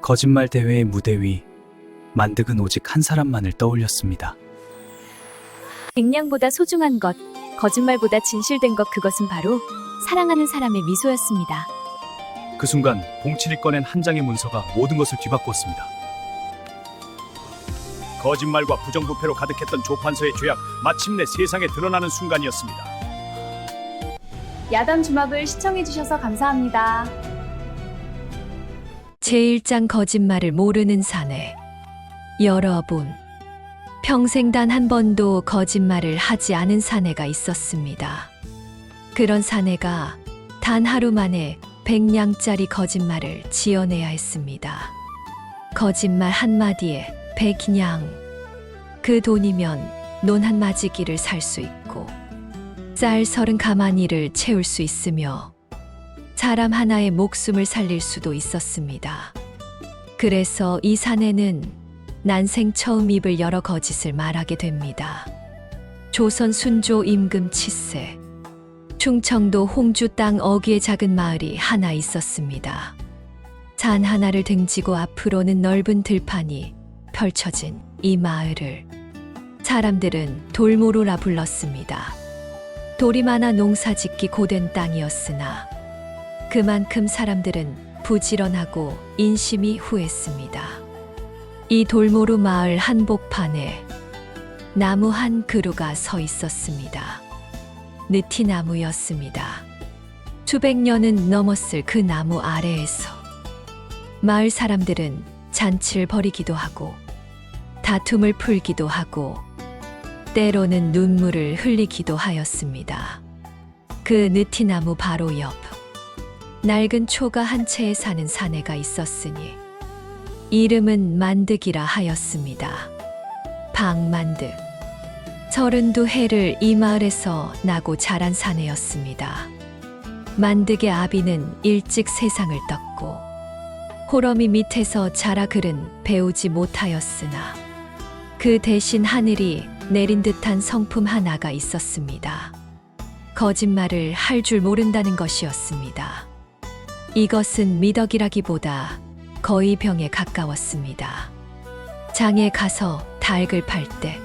거짓말 대회의 무대 위 만득은 오직 한 사람만을 떠올렸습니다. 백냥보다 소중한 것, 거짓말보다 진실된 것, 그것은 바로 사랑하는 사람의 미소였습니다. 그 순간 봉칠이 꺼낸 한 장의 문서가 모든 것을 뒤바꾸었습니다. 거짓말과 부정부패로 가득했던 조판서의 죄악, 마침내 세상에 드러나는 순간이었습니다. 야단 주막을 시청해주셔서 감사합니다. 제1장 거짓말을 모르는 사내. 여러분, 평생 단 한 번도 거짓말을 하지 않은 사내가 있었습니다. 그런 사내가 단 하루 만에 100냥짜리 거짓말을 지어내야 했습니다. 거짓말 한마디에 100냥. 그 돈이면 논 한 마지기를 살 수 있고 쌀 30가마니를 채울 수 있으며 사람 하나의 목숨을 살릴 수도 있었습니다. 그래서 이 사내는 난생 처음 입을 열어 거짓을 말하게 됩니다. 조선 순조 임금 7세 충청도 홍주 땅 어귀의 작은 마을이 하나 있었습니다. 산 하나를 등지고 앞으로는 넓은 들판이 펼쳐진 이 마을을 사람들은 돌모로라 불렀습니다. 돌이 많아 농사짓기 고된 땅이었으나 그만큼 사람들은 부지런하고 인심이 후했습니다. 이 돌모루 마을 한복판에 나무 한 그루가 서 있었습니다. 느티나무였습니다. 수백 년은 넘었을 그 나무 아래에서 마을 사람들은 잔치를 벌이기도 하고 다툼을 풀기도 하고 때로는 눈물을 흘리기도 하였습니다. 그 느티나무 바로 옆 낡은 초가 한 채에 사는 사내가 있었으니 이름은 만득이라 하였습니다. 박만득. 32해를 이 마을에서 나고 자란 사내였습니다. 만득의 아비는 일찍 세상을 떴고 호러미 밑에서 자라 글은 배우지 못하였으나 그 대신 하늘이 내린 듯한 성품 하나가 있었습니다. 거짓말을 할 줄 모른다는 것이었습니다. 이것은 미덕이라기보다 거의 병에 가까웠습니다. 장에 가서 닭을 팔 때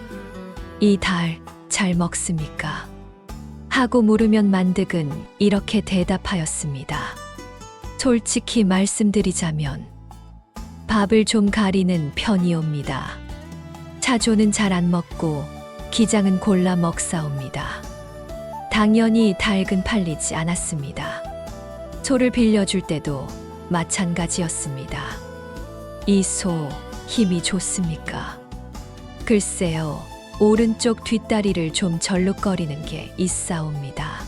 이 닭 잘 먹습니까? 하고 물으면 만득은 이렇게 대답하였습니다. 솔직히 말씀드리자면 밥을 좀 가리는 편이옵니다. 차조는 잘 안 먹고 기장은 골라 먹사옵니다. 당연히 닭은 팔리지 않았습니다. 소를 빌려줄 때도 마찬가지였습니다. 이 소 힘이 좋습니까? 글쎄요, 오른쪽 뒷다리를 좀 절룩거리는 게 있사옵니다.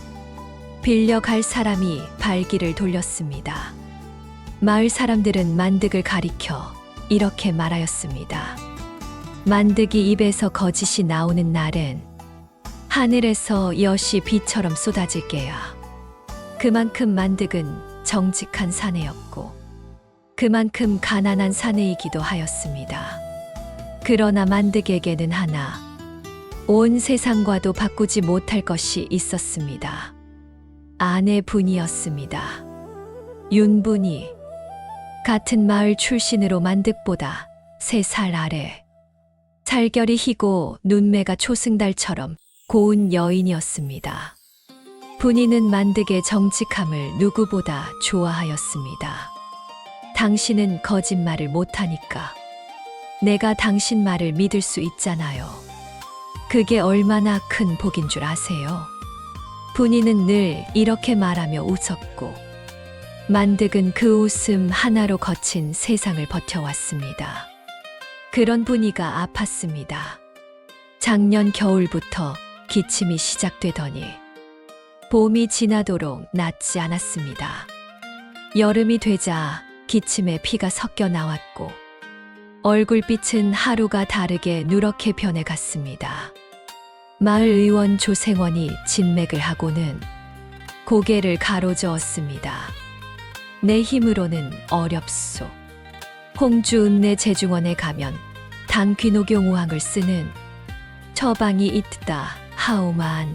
빌려갈 사람이 발길을 돌렸습니다. 마을 사람들은 만득을 가리켜 이렇게 말하였습니다. 만득이 입에서 거짓이 나오는 날엔 하늘에서 엿이 비처럼 쏟아질 게야. 그만큼 만득은 정직한 사내였고 그만큼 가난한 사내이기도 하였습니다. 그러나 만득에게는 하나 온 세상과도 바꾸지 못할 것이 있었습니다. 아내분이었습니다. 윤분이 같은 마을 출신으로 만득보다 3살 아래 살결이 희고 눈매가 초승달처럼 고운 여인이었습니다. 분이는 만득의 정직함을 누구보다 좋아하였습니다. 당신은 거짓말을 못하니까 내가 당신 말을 믿을 수 있잖아요. 그게 얼마나 큰 복인 줄 아세요? 분이는 늘 이렇게 말하며 웃었고 만득은 그 웃음 하나로 거친 세상을 버텨왔습니다. 그런 분이가 아팠습니다. 작년 겨울부터 기침이 시작되더니 봄이 지나도록 낫지 않았습니다. 여름이 되자 기침에 피가 섞여 나왔고 얼굴빛은 하루가 다르게 누렇게 변해갔습니다. 마을 의원 조생원이 진맥을 하고는 고개를 가로저었습니다. 내 힘으로는 어렵소. 홍주 읍내 제중원에 가면 당귀노경우항을 쓰는 처방이 있다 하오만.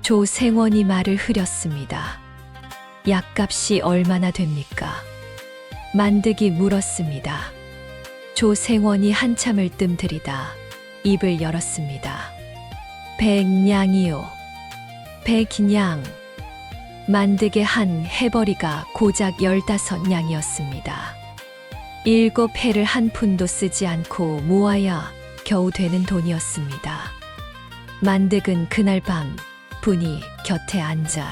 조생원이 말을 흐렸습니다. 약값이 얼마나 됩니까? 만득이 물었습니다. 조생원이 한참을 뜸들이다 입을 열었습니다. 백냥이요. 백냥. 만득의 한 해버리가 고작 15냥이었습니다. 7해를 한 푼도 쓰지 않고 모아야 겨우 되는 돈이었습니다. 만득은 그날 밤 분이 곁에 앉아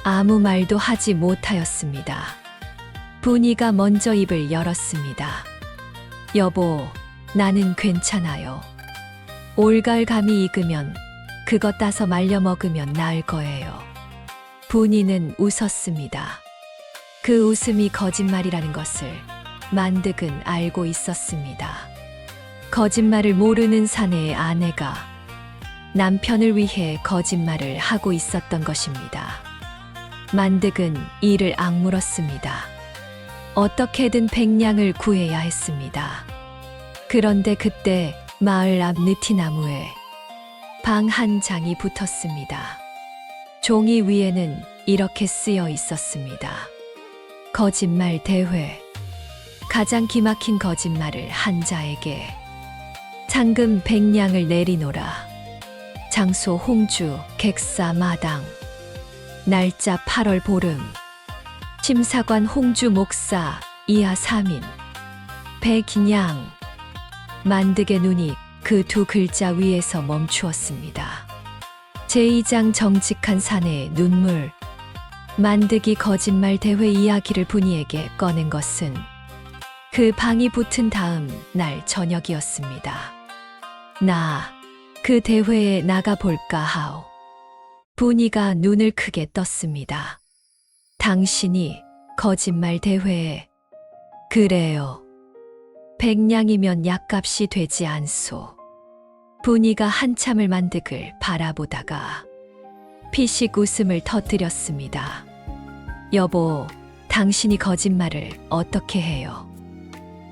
아무 말도 하지 못하였습니다. 분이가 먼저 입을 열었습니다. 여보, 나는 괜찮아요. 올갈감이 익으면 그거 따서 말려 먹으면 나을 거예요. 분이는 웃었습니다. 그 웃음이 거짓말이라는 것을 만득은 알고 있었습니다. 거짓말을 모르는 사내의 아내가 남편을 위해 거짓말을 하고 있었던 것입니다. 만득은 이를 악물었습니다. 어떻게든 백냥을 구해야 했습니다. 그런데 그때 마을 앞 느티나무에 방 한 장이 붙었습니다. 종이 위에는 이렇게 쓰여 있었습니다. 거짓말 대회. 가장 기막힌 거짓말을 한 자에게 상금 100냥을 내리노라. 장소 홍주 객사 마당. 날짜 8월 보름. 심사관 홍주 목사 이하 3인. 백냥. 만득의 눈이 그 두 글자 위에서 멈추었습니다. 제2장 정직한 사내의 눈물. 만득이 거짓말 대회 이야기를 분이에게 꺼낸 것은 그 방이 붙은 다음 날 저녁이었습니다. 나 그 대회에 나가 볼까 하오. 분이가 눈을 크게 떴습니다. 당신이 거짓말 대회에. 그래요. 백냥이면 약값이 되지 않소. 분이가 한참을 만득을 바라보다가 피식 웃음을 터뜨렸습니다. 여보, 당신이 거짓말을 어떻게 해요?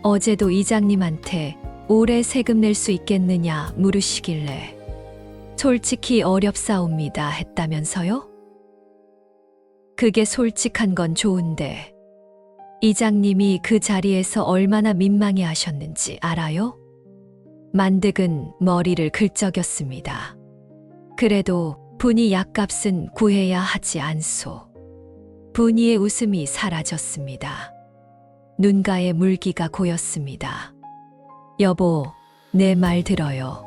어제도 이장님한테 올해 세금 낼 수 있겠느냐 물으시길래 솔직히 어렵사옵니다 했다면서요? 그게 솔직한 건 좋은데 이장님이 그 자리에서 얼마나 민망해 하셨는지 알아요? 만득은 머리를 긁적였습니다. 그래도 분이 약값은 구해야 하지 않소. 분이의 웃음이 사라졌습니다. 눈가에 물기가 고였습니다. 여보, 내 말 들어요.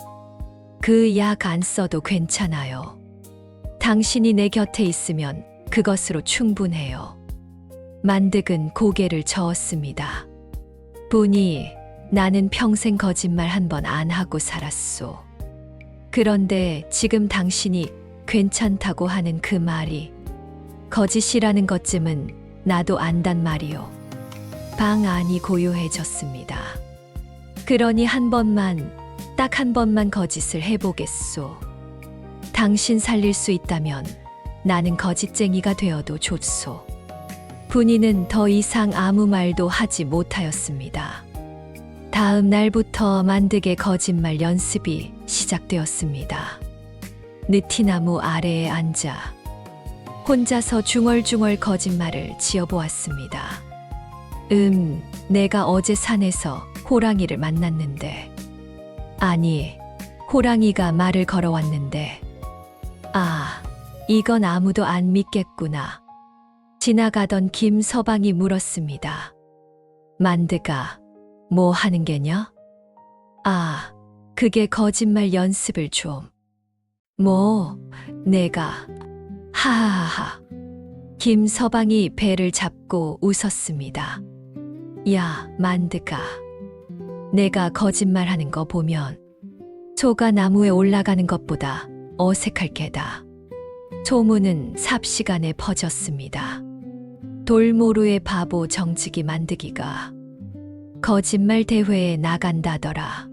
그 약 안 써도 괜찮아요. 당신이 내 곁에 있으면 그것으로 충분해요. 만득은 고개를 저었습니다. 분이 나는 평생 거짓말 한 번 안 하고 살았소. 그런데 지금 당신이 괜찮다고 하는 그 말이 거짓이라는 것쯤은 나도 안단 말이요. 방 안이 고요해졌습니다. 그러니 한 번만, 딱 한 번만 거짓을 해보겠소. 당신 살릴 수 있다면 나는 거짓쟁이가 되어도 좋소. 분이는 더 이상 아무 말도 하지 못하였습니다. 다음 날부터 만득의 거짓말 연습이 시작되었습니다. 느티나무 아래에 앉아 혼자서 중얼중얼 거짓말을 지어보았습니다. 내가 어제 산에서 호랑이를 만났는데. 아니, 호랑이가 말을 걸어왔는데. 아, 이건 아무도 안 믿겠구나. 지나가던 김서방이 물었습니다. 만드가 뭐 하는 게냐? 아, 그게 거짓말 연습을 좀. 뭐, 내가. 하하하하. 김서방이 배를 잡고 웃었습니다. 야, 만드가. 내가 거짓말하는 거 보면 소가 나무에 올라가는 것보다 어색할 게다. 소문은 삽시간에 퍼졌습니다. 돌모루의 바보 정직이 만드기가 거짓말 대회에 나간다더라.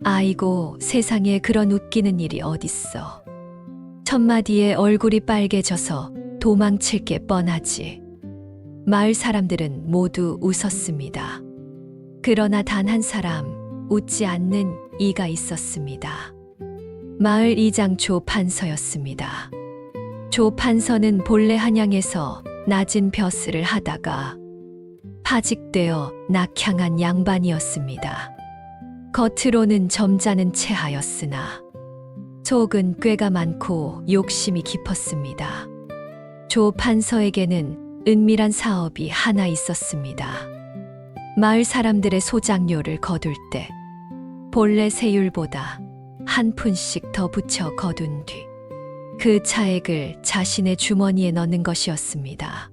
아이고, 세상에 그런 웃기는 일이 어딨어. 첫마디에 얼굴이 빨개져서 도망칠 게 뻔하지. 마을 사람들은 모두 웃었습니다. 그러나 단 한 사람 웃지 않는 이가 있었습니다. 마을 이장 조판서였습니다. 조판서는 본래 한양에서 낮은 벼슬을 하다가 파직되어 낙향한 양반이었습니다. 겉으로는 점잖은 체하였으나 속은 꾀가 많고 욕심이 깊었습니다. 조 판서에게는 은밀한 사업이 하나 있었습니다. 마을 사람들의 소장료를 거둘 때 본래 세율보다 한 푼씩 더 붙여 거둔 뒤 그 차액을 자신의 주머니에 넣는 것이었습니다.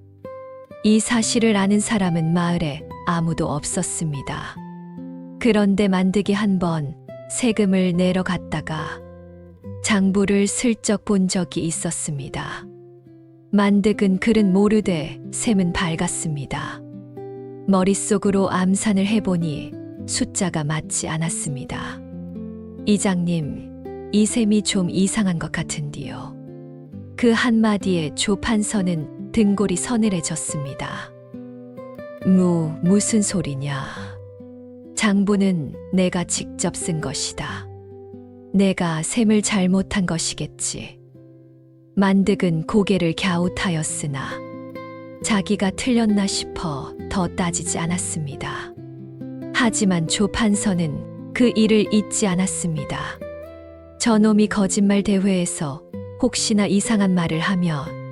이 사실을 아는 사람은 마을에 아무도 없었습니다. 그런데 만득이 한 번 세금을 내러 갔다가 장부를 슬쩍 본 적이 있었습니다. 만득은 글은 모르되 셈은 밝았습니다. 머릿속으로 암산을 해보니 숫자가 맞지 않았습니다. 이장님, 이 셈이 좀 이상한 것 같은디요. 그 한마디에 조 판서는 등골이 서늘해졌습니다. 무슨 소리냐. 장부는 내가 직접 쓴 것이다. 내가 셈을 잘못한 것이겠지. 만득은 고개를 갸웃하였으나 자기가 틀렸나 싶어 더 따지지 않았습니다. 하지만 조 판서는 그 일을 잊지 않았습니다. 저놈이 거짓말 대회에서 혹시나 이상한 말을 하면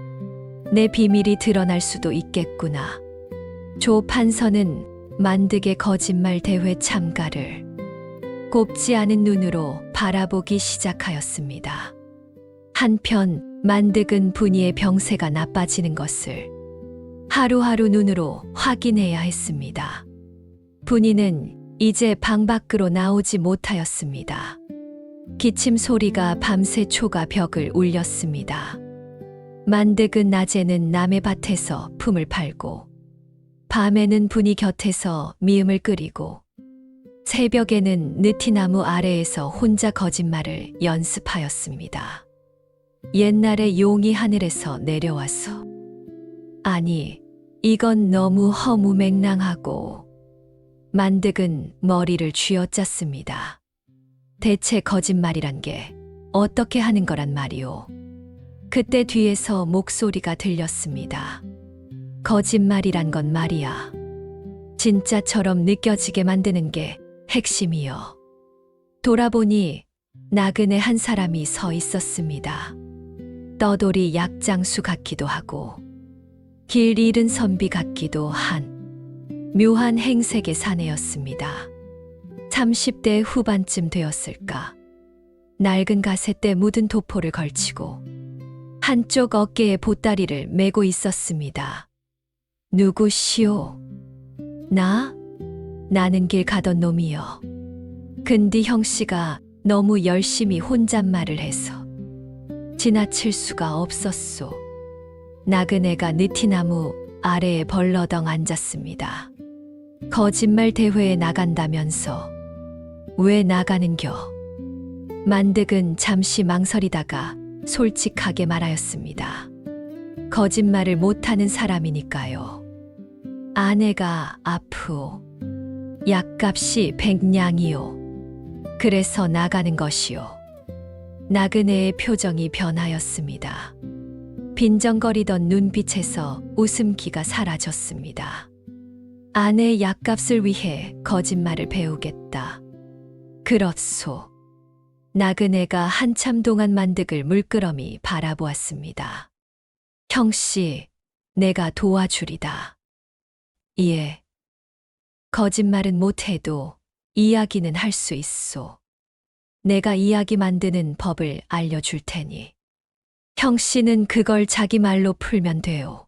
내 비밀이 드러날 수도 있겠구나. 조 판서는 만득의 거짓말 대회 참가를 곱지 않은 눈으로 바라보기 시작하였습니다. 한편 만득은 분이의 병세가 나빠지는 것을 하루하루 눈으로 확인해야 했습니다. 분이는 이제 방 밖으로 나오지 못하였습니다. 기침 소리가 밤새 초가 벽을 울렸습니다. 만득은 낮에는 남의 밭에서 품을 팔고 밤에는 분이 곁에서 미음을 끓이고 새벽에는 느티나무 아래에서 혼자 거짓말을 연습하였습니다. 옛날에 용이 하늘에서 내려와서 아니, 이건 너무 허무맹랑하고 만득은 머리를 쥐어짰습니다. 대체 거짓말이란 게 어떻게 하는 거란 말이오. 그때 뒤에서 목소리가 들렸습니다. 거짓말이란 건 말이야. 진짜처럼 느껴지게 만드는 게 핵심이요. 돌아보니 나그네 한 사람이 서 있었습니다. 떠돌이 약장수 같기도 하고 길 잃은 선비 같기도 한 묘한 행색의 사내였습니다. 30대 후반쯤 되었을까. 낡은 가세때 묻은 도포를 걸치고 한쪽 어깨에 보따리를 메고 있었습니다. 누구시오? 나는 길 가던 놈이요. 근디 형씨가 너무 열심히 혼잣말을 해서 지나칠 수가 없었소. 나그네가 느티나무 아래에 벌러덩 앉았습니다. 거짓말 대회에 나간다면서 왜 나가는겨? 만득은 잠시 망설이다가 솔직하게 말하였습니다. 거짓말을 못하는 사람이니까요. 아내가 아프오. 약값이 100냥이오. 그래서 나가는 것이오. 나그네의 표정이 변하였습니다. 빈정거리던 눈빛에서 웃음기가 사라졌습니다. 아내 약값을 위해 거짓말을 배우겠다. 그렇소. 나그네가 한참 동안 만득을 물끄러미 바라보았습니다. 형씨, 내가 도와주리다. 예. 거짓말은 못해도 이야기는 할 수 있소. 내가 이야기 만드는 법을 알려줄 테니 형씨는 그걸 자기 말로 풀면 돼요.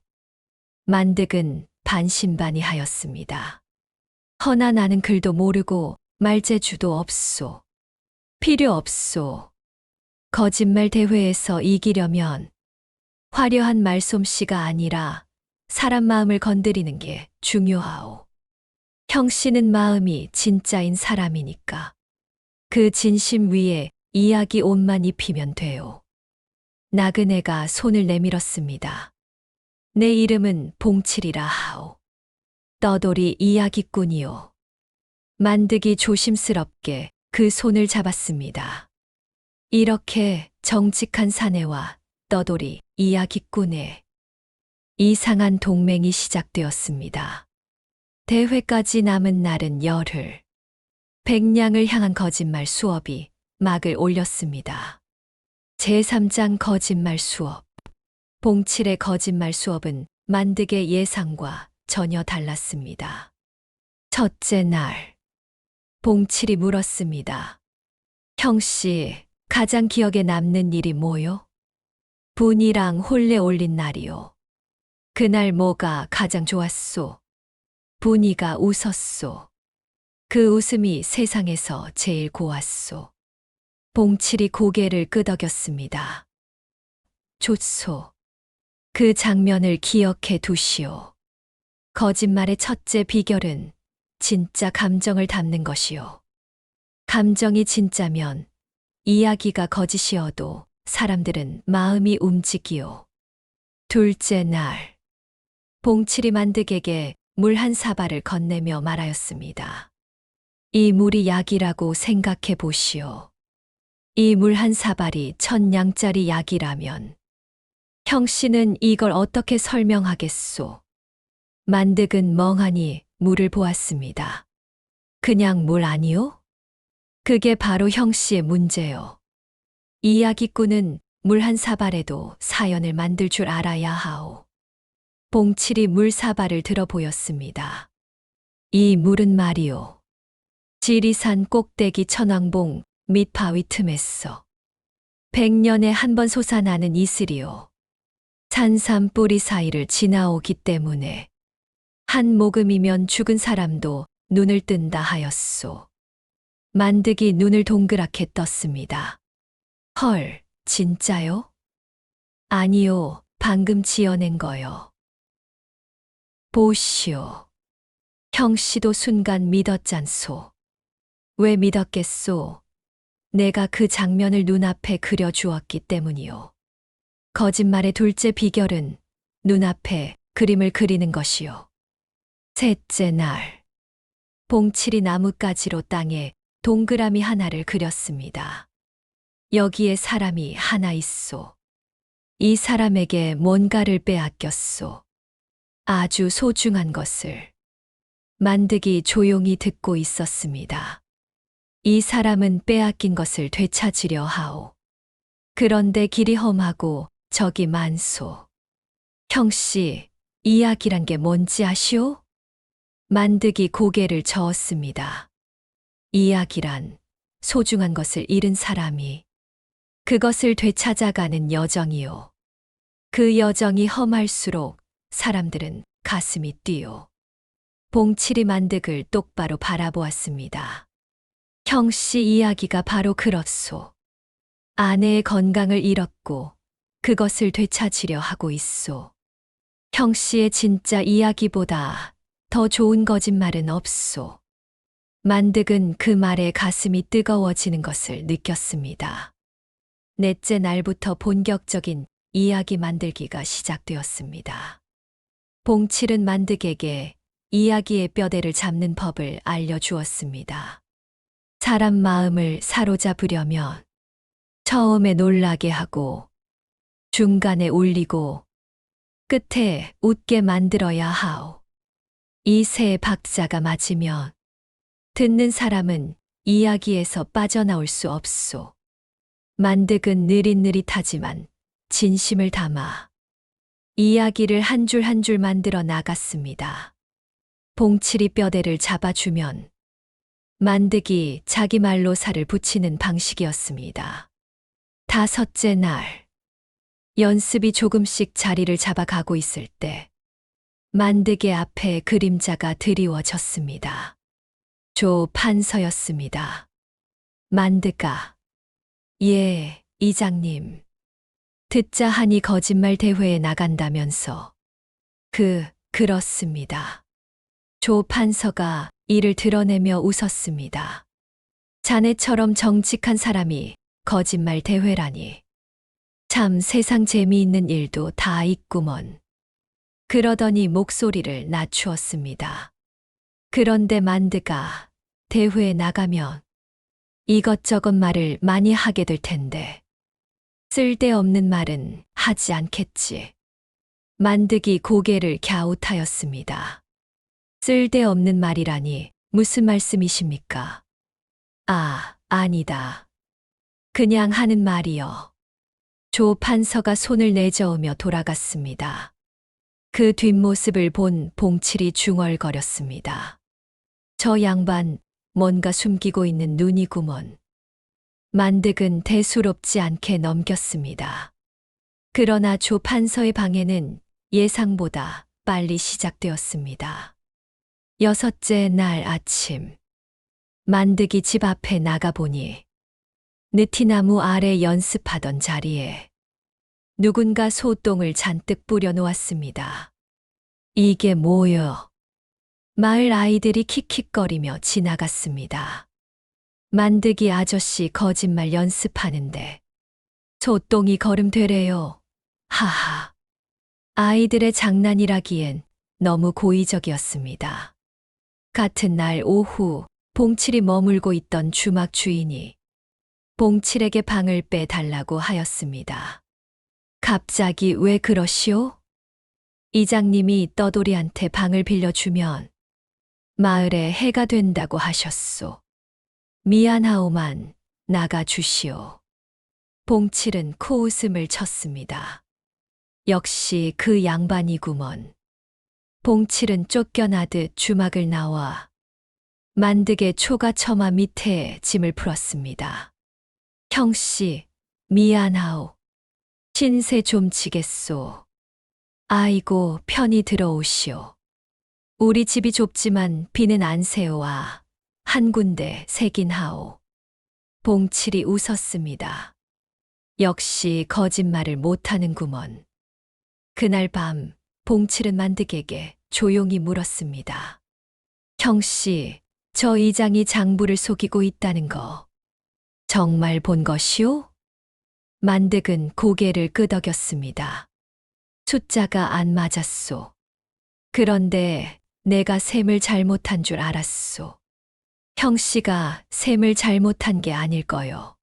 만득은 반신반의하였습니다. 허나 나는 글도 모르고 말재주도 없소. 필요 없소. 거짓말 대회에서 이기려면 화려한 말솜씨가 아니라 사람 마음을 건드리는 게 중요하오. 형씨는 마음이 진짜인 사람이니까 그 진심 위에 이야기 옷만 입히면 돼요. 나그네가 손을 내밀었습니다. 내 이름은 봉칠이라 하오. 떠돌이 이야기꾼이요. 만득이 조심스럽게 그 손을 잡았습니다. 이렇게 정직한 사내와 떠돌이 이야기꾼의 이상한 동맹이 시작되었습니다. 대회까지 남은 날은 열흘. 백냥을 향한 거짓말 수업이 막을 올렸습니다. 제3장 거짓말 수업. 봉칠의 거짓말 수업은 만득의 예상과 전혀 달랐습니다. 첫째 날, 봉칠이 물었습니다. 형씨, 가장 기억에 남는 일이 뭐요? 분이랑 혼례 올린 날이요. 그날 뭐가 가장 좋았소? 분이가 웃었소. 그 웃음이 세상에서 제일 고왔소. 봉칠이 고개를 끄덕였습니다. 좋소. 그 장면을 기억해 두시오. 거짓말의 첫째 비결은 진짜 감정을 담는 것이요. 감정이 진짜면 이야기가 거짓이어도 사람들은 마음이 움직이요. 둘째 날, 봉칠이 만득에게 물 한 사발을 건네며 말하였습니다. 이 물이 약이라고 생각해 보시오. 이 물 한 사발이 1000냥짜리 약이라면 형씨는 이걸 어떻게 설명하겠소? 만득은 멍하니 물을 보았습니다. 그냥 물 아니요? 그게 바로 형씨의 문제요. 이야기꾼은 물 한 사발에도 사연을 만들 줄 알아야 하오. 봉칠이 물 사발을 들어 보였습니다. 이 물은 말이오. 지리산 꼭대기 천왕봉 밑 바위 틈에서 100년에 한 번 솟아나는 이슬이요. 산삼 뿌리 사이를 지나오기 때문에 한 모금이면 죽은 사람도 눈을 뜬다 하였소. 만득이 눈을 동그랗게 떴습니다. 헐, 진짜요? 아니요, 방금 지어낸 거요. 보시오. 형씨도 순간 믿었잖소. 왜 믿었겠소? 내가 그 장면을 눈앞에 그려주었기 때문이요. 거짓말의 둘째 비결은 눈앞에 그림을 그리는 것이요. 셋째 날, 봉칠이 나뭇가지로 땅에 동그라미 하나를 그렸습니다. 여기에 사람이 하나 있소. 이 사람에게 뭔가를 빼앗겼소. 아주 소중한 것을. 만득이 조용히 듣고 있었습니다. 이 사람은 빼앗긴 것을 되찾으려 하오. 그런데 길이 험하고 적이 많소. 형씨, 이야기란 게 뭔지 아시오? 만득이 고개를 저었습니다. 이야기란 소중한 것을 잃은 사람이 그것을 되찾아가는 여정이요. 그 여정이 험할수록 사람들은 가슴이 뛰어. 봉칠이 만득을 똑바로 바라보았습니다. 형씨 이야기가 바로 그렇소. 아내의 건강을 잃었고 그것을 되찾으려 하고 있소. 형씨의 진짜 이야기보다 더 좋은 거짓말은 없소. 만득은 그 말에 가슴이 뜨거워지는 것을 느꼈습니다. 넷째 날부터 본격적인 이야기 만들기가 시작되었습니다. 봉칠은 만득에게 이야기의 뼈대를 잡는 법을 알려주었습니다. 사람 마음을 사로잡으려면 처음에 놀라게 하고 중간에 울리고 끝에 웃게 만들어야 하오. 이 세 박자가 맞으면 듣는 사람은 이야기에서 빠져나올 수 없소. 만득은 느릿느릿하지만 진심을 담아 이야기를 한 줄 한 줄 만들어 나갔습니다. 봉칠이 뼈대를 잡아주면 만득이 자기 말로 살을 붙이는 방식이었습니다. 다섯째 날, 연습이 조금씩 자리를 잡아가고 있을 때 만득의 앞에 그림자가 드리워졌습니다. 조 판서였습니다. 만득아, 예, 이장님. 듣자 하니 거짓말 대회에 나간다면서. 그렇습니다. 조 판서가 이를 드러내며 웃었습니다. 자네처럼 정직한 사람이 거짓말 대회라니. 참 세상 재미있는 일도 다 있구먼. 그러더니 목소리를 낮추었습니다. 그런데 만드가 대회에 나가면 이것저것 말을 많이 하게 될 텐데 쓸데없는 말은 하지 않겠지. 만득이 고개를 갸웃하였습니다. 쓸데없는 말이라니 무슨 말씀이십니까? 아니다. 그냥 하는 말이요. 조 판서가 손을 내저으며 돌아갔습니다. 그 뒷모습을 본 봉칠이 중얼거렸습니다. 저 양반 뭔가 숨기고 있는 눈이구먼. 만득은 대수롭지 않게 넘겼습니다. 그러나 조 판서의 방해는 예상보다 빨리 시작되었습니다. 여섯째 날 아침, 만득이 집 앞에 나가보니 느티나무 아래 연습하던 자리에 누군가 소똥을 잔뜩 뿌려 놓았습니다. 이게 뭐여? 마을 아이들이 킥킥거리며 지나갔습니다. 만득이 아저씨 거짓말 연습하는데 소똥이 거름되래요. 하하. 아이들의 장난이라기엔 너무 고의적이었습니다. 같은 날 오후 봉칠이 머물고 있던 주막 주인이 봉칠에게 방을 빼달라고 하였습니다. 갑자기 왜 그러시오? 이장님이 떠돌이한테 방을 빌려주면 마을에 해가 된다고 하셨소. 미안하오만 나가주시오. 봉칠은 코웃음을 쳤습니다. 역시 그 양반이구먼. 봉칠은 쫓겨나듯 주막을 나와 만득의 초가 처마 밑에 짐을 풀었습니다. 형씨, 미안하오. 신세 좀 지겠소. 아이고, 편히 들어오시오. 우리 집이 좁지만 비는 안 새어와 한 군데 새긴 하오. 봉칠이 웃었습니다. 역시 거짓말을 못하는구먼. 그날 밤 봉칠은 만득에게 조용히 물었습니다. 형씨, 저 이장이 장부를 속이고 있다는 거 정말 본 것이오? 만득은 고개를 끄덕였습니다. 숫자가 안 맞았소. 그런데 내가 셈을 잘못한 줄 알았소. 형씨가 셈을 잘못한 게 아닐 거요.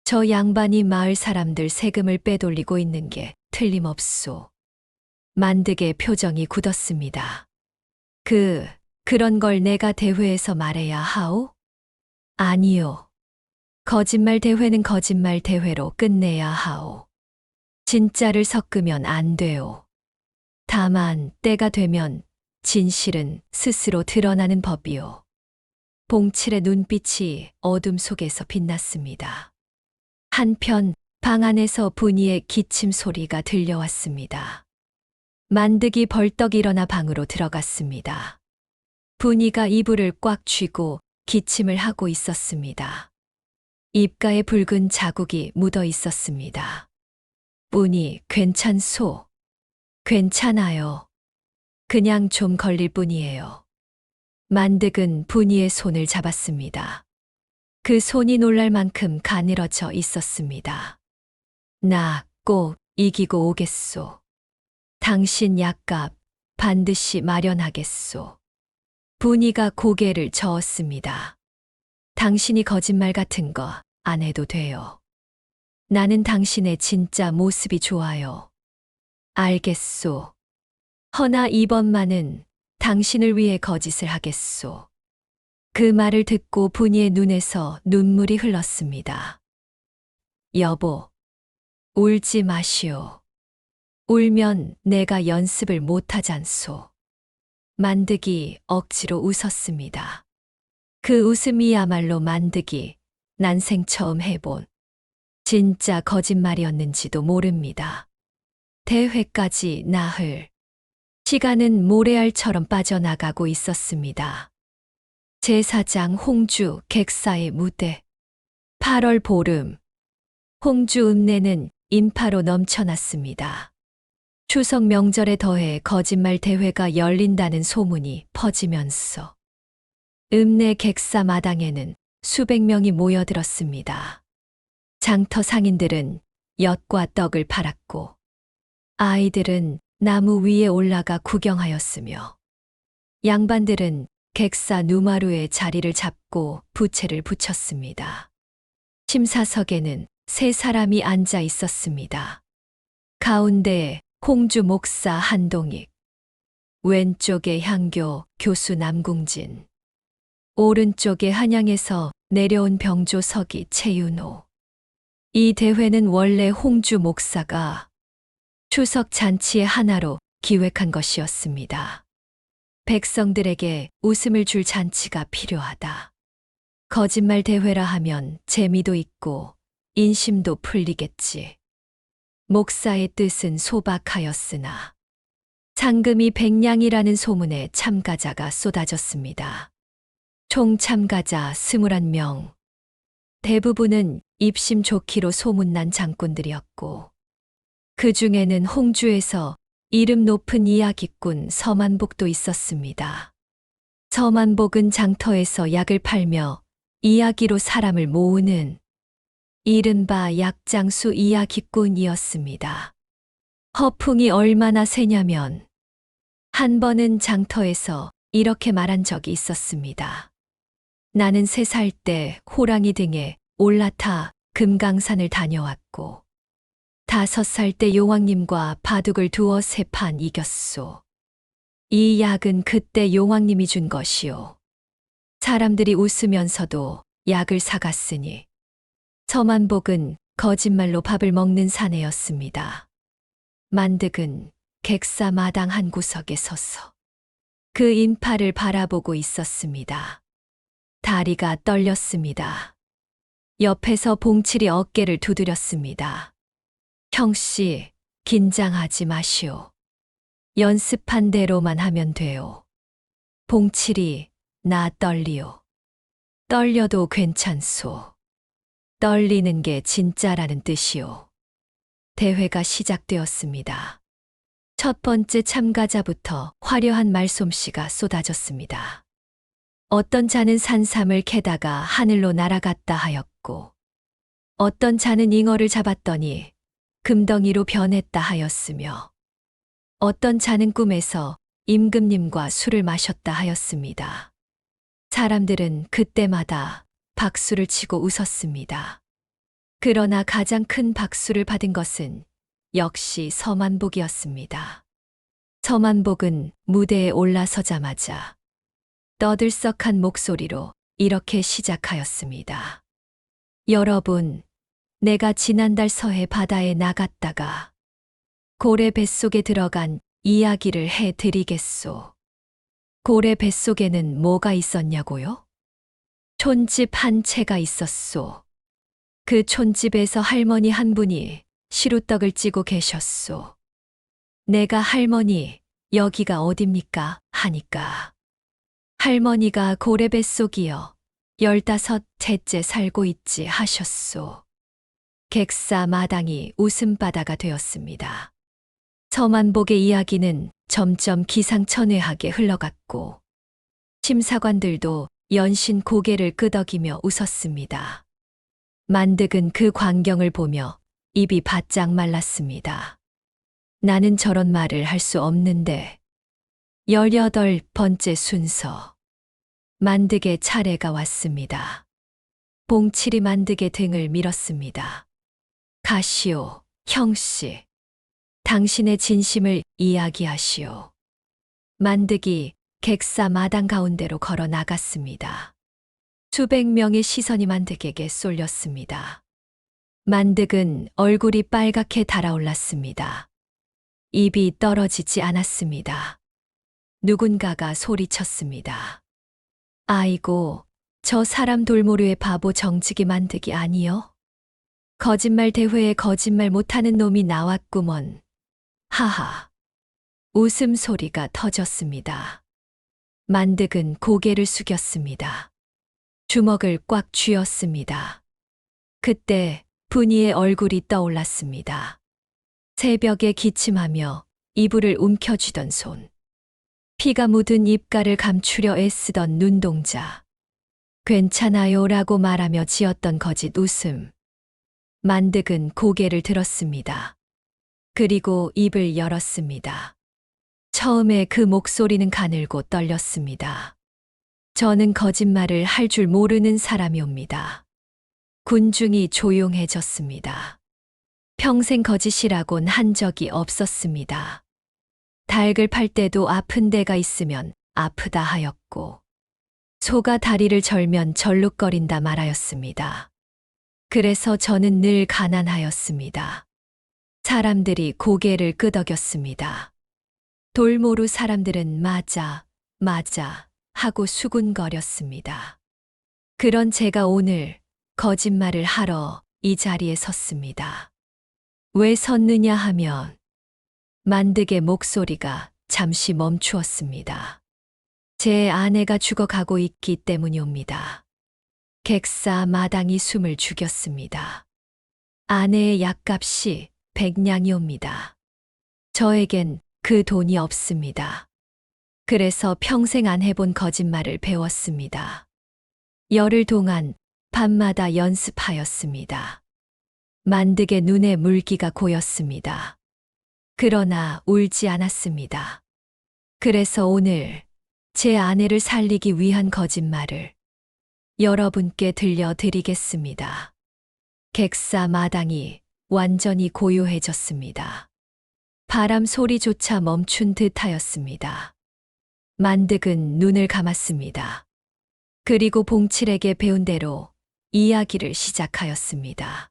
저 양반이 마을 사람들 세금을 빼돌리고 있는 게 틀림없소. 만득의 표정이 굳었습니다. 그런 걸 내가 대회에서 말해야 하오? 아니요. 거짓말 대회는 거짓말 대회로 끝내야 하오. 진짜를 섞으면 안 돼요. 다만 때가 되면 진실은 스스로 드러나는 법이요. 봉칠의 눈빛이 어둠 속에서 빛났습니다. 한편 방 안에서 분이의 기침 소리가 들려왔습니다. 만득이 벌떡 일어나 방으로 들어갔습니다. 분이가 이불을 꽉 쥐고 기침을 하고 있었습니다. 입가에 붉은 자국이 묻어 있었습니다. 분이 괜찮소? 괜찮아요. 그냥 좀 걸릴 뿐이에요. 만득은 분이의 손을 잡았습니다. 그 손이 놀랄 만큼 가늘어져 있었습니다. 나 꼭 이기고 오겠소. 당신 약값 반드시 마련하겠소. 분이가 고개를 저었습니다. 당신이 거짓말 같은 거 안 해도 돼요. 나는 당신의 진짜 모습이 좋아요. 알겠소. 허나 이번만은 당신을 위해 거짓을 하겠소. 그 말을 듣고 분이의 눈에서 눈물이 흘렀습니다. 여보, 울지 마시오. 울면 내가 연습을 못하잖소. 만득이 억지로 웃었습니다. 그 웃음이야말로 만득이 난생 처음 해본 진짜 거짓말이었는지도 모릅니다. 대회까지 나흘. 시간은 모래알처럼 빠져나가고 있었습니다. 제사장 홍주 객사의 무대. 8월 보름. 홍주 읍내는 인파로 넘쳐났습니다. 추석 명절에 더해 거짓말 대회가 열린다는 소문이 퍼지면서 읍내 객사 마당에는 수백 명이 모여들었습니다. 장터 상인들은 엿과 떡을 팔았고 아이들은 나무 위에 올라가 구경하였으며 양반들은 객사 누마루에 자리를 잡고 부채를 붙였습니다. 심사석에는 세 사람이 앉아 있었습니다. 가운데 홍주 목사 한동익, 왼쪽에 향교 교수 남궁진, 오른쪽에 한양에서 내려온 병조석이 최윤호. 이 대회는 원래 홍주 목사가 추석 잔치의 하나로 기획한 것이었습니다. 백성들에게 웃음을 줄 잔치가 필요하다. 거짓말 대회라 하면 재미도 있고 인심도 풀리겠지. 목사의 뜻은 소박하였으나 상금이 100냥이라는 소문에 참가자가 쏟아졌습니다. 총 참가자 21명. 대부분은 입심 좋기로 소문난 장꾼들이었고 그 중에는 홍주에서 이름 높은 이야기꾼 서만복도 있었습니다. 서만복은 장터에서 약을 팔며 이야기로 사람을 모으는 이른바 약장수 이야기꾼이었습니다. 허풍이 얼마나 세냐면 한 번은 장터에서 이렇게 말한 적이 있었습니다. 나는 3살 때 호랑이 등에 올라타 금강산을 다녀왔고 5살 때 용왕님과 바둑을 두어 3판 이겼소. 이 약은 그때 용왕님이 준 것이오. 사람들이 웃으면서도 약을 사갔으니 서만복은 거짓말로 밥을 먹는 사내였습니다. 만득은 객사 마당 한 구석에 서서 그 인파를 바라보고 있었습니다. 다리가 떨렸습니다. 옆에서 봉칠이 어깨를 두드렸습니다. 형씨, 긴장하지 마시오. 연습한 대로만 하면 돼요. 봉칠이, 나 떨리오. 떨려도 괜찮소. 떨리는 게 진짜라는 뜻이오. 대회가 시작되었습니다. 첫 번째 참가자부터 화려한 말솜씨가 쏟아졌습니다. 어떤 자는 산삼을 캐다가 하늘로 날아갔다 하였고, 어떤 자는 잉어를 잡았더니 금덩이로 변했다 하였으며, 어떤 자는 꿈에서 임금님과 술을 마셨다 하였습니다. 사람들은 그때마다 박수를 치고 웃었습니다. 그러나 가장 큰 박수를 받은 것은 역시 서만복이었습니다. 서만복은 무대에 올라서자마자 떠들썩한 목소리로 이렇게 시작하였습니다. 여러분, 내가 지난달 서해 바다에 나갔다가 고래 뱃속에 들어간 이야기를 해드리겠소. 고래 뱃속에는 뭐가 있었냐고요? 촌집 한 채가 있었소. 그 촌집에서 할머니 한 분이 시루떡을 찌고 계셨소. 내가 할머니, 여기가 어딥니까? 하니까 할머니가 고래 뱃속이여 15채째 살고 있지 하셨소. 객사 마당이 웃음바다가 되었습니다. 서만복의 이야기는 점점 기상천외하게 흘러갔고 심사관들도 연신 고개를 끄덕이며 웃었습니다. 만득은 그 광경을 보며 입이 바짝 말랐습니다. 나는 저런 말을 할 수 없는데 18번째 순서. 만득의 차례가 왔습니다. 봉칠이 만득의 등을 밀었습니다. 가시오, 형씨. 당신의 진심을 이야기하시오. 만득이 객사 마당 가운데로 걸어 나갔습니다. 수백 명의 시선이 만득에게 쏠렸습니다. 만득은 얼굴이 빨갛게 달아올랐습니다. 입이 떨어지지 않았습니다. 누군가가 소리쳤습니다. 아이고, 저 사람 돌모르의 바보 정직이 만득이 아니여? 거짓말 대회에 거짓말 못하는 놈이 나왔구먼. 하하. 웃음소리가 터졌습니다. 만득은 고개를 숙였습니다. 주먹을 꽉 쥐었습니다. 그때 분이의 얼굴이 떠올랐습니다. 새벽에 기침하며 이불을 움켜쥐던 손. 피가 묻은 입가를 감추려 애쓰던 눈동자. 괜찮아요 라고 말하며 지었던 거짓 웃음. 만득은 고개를 들었습니다. 그리고 입을 열었습니다. 처음에 그 목소리는 가늘고 떨렸습니다. 저는 거짓말을 할 줄 모르는 사람이옵니다. 군중이 조용해졌습니다. 평생 거짓이라곤 한 적이 없었습니다. 닭을 팔 때도 아픈 데가 있으면 아프다 하였고, 소가 다리를 절면 절룩거린다 말하였습니다. 그래서 저는 늘 가난하였습니다. 사람들이 고개를 끄덕였습니다. 돌모루 사람들은 맞아, 맞아 하고 수군거렸습니다. 그런 제가 오늘 거짓말을 하러 이 자리에 섰습니다. 왜 섰느냐 하면 만득의 목소리가 잠시 멈추었습니다. 제 아내가 죽어가고 있기 때문이옵니다. 객사 마당이 숨을 죽였습니다. 아내의 약값이 100냥이옵니다. 저에겐 그 돈이 없습니다. 그래서 평생 안 해본 거짓말을 배웠습니다. 열흘 동안 밤마다 연습하였습니다. 만득의 눈에 물기가 고였습니다. 그러나 울지 않았습니다. 그래서 오늘 제 아내를 살리기 위한 거짓말을 여러분께 들려드리겠습니다. 객사 마당이 완전히 고요해졌습니다. 바람 소리조차 멈춘 듯하였습니다. 만득은 눈을 감았습니다. 그리고 봉칠에게 배운 대로 이야기를 시작하였습니다.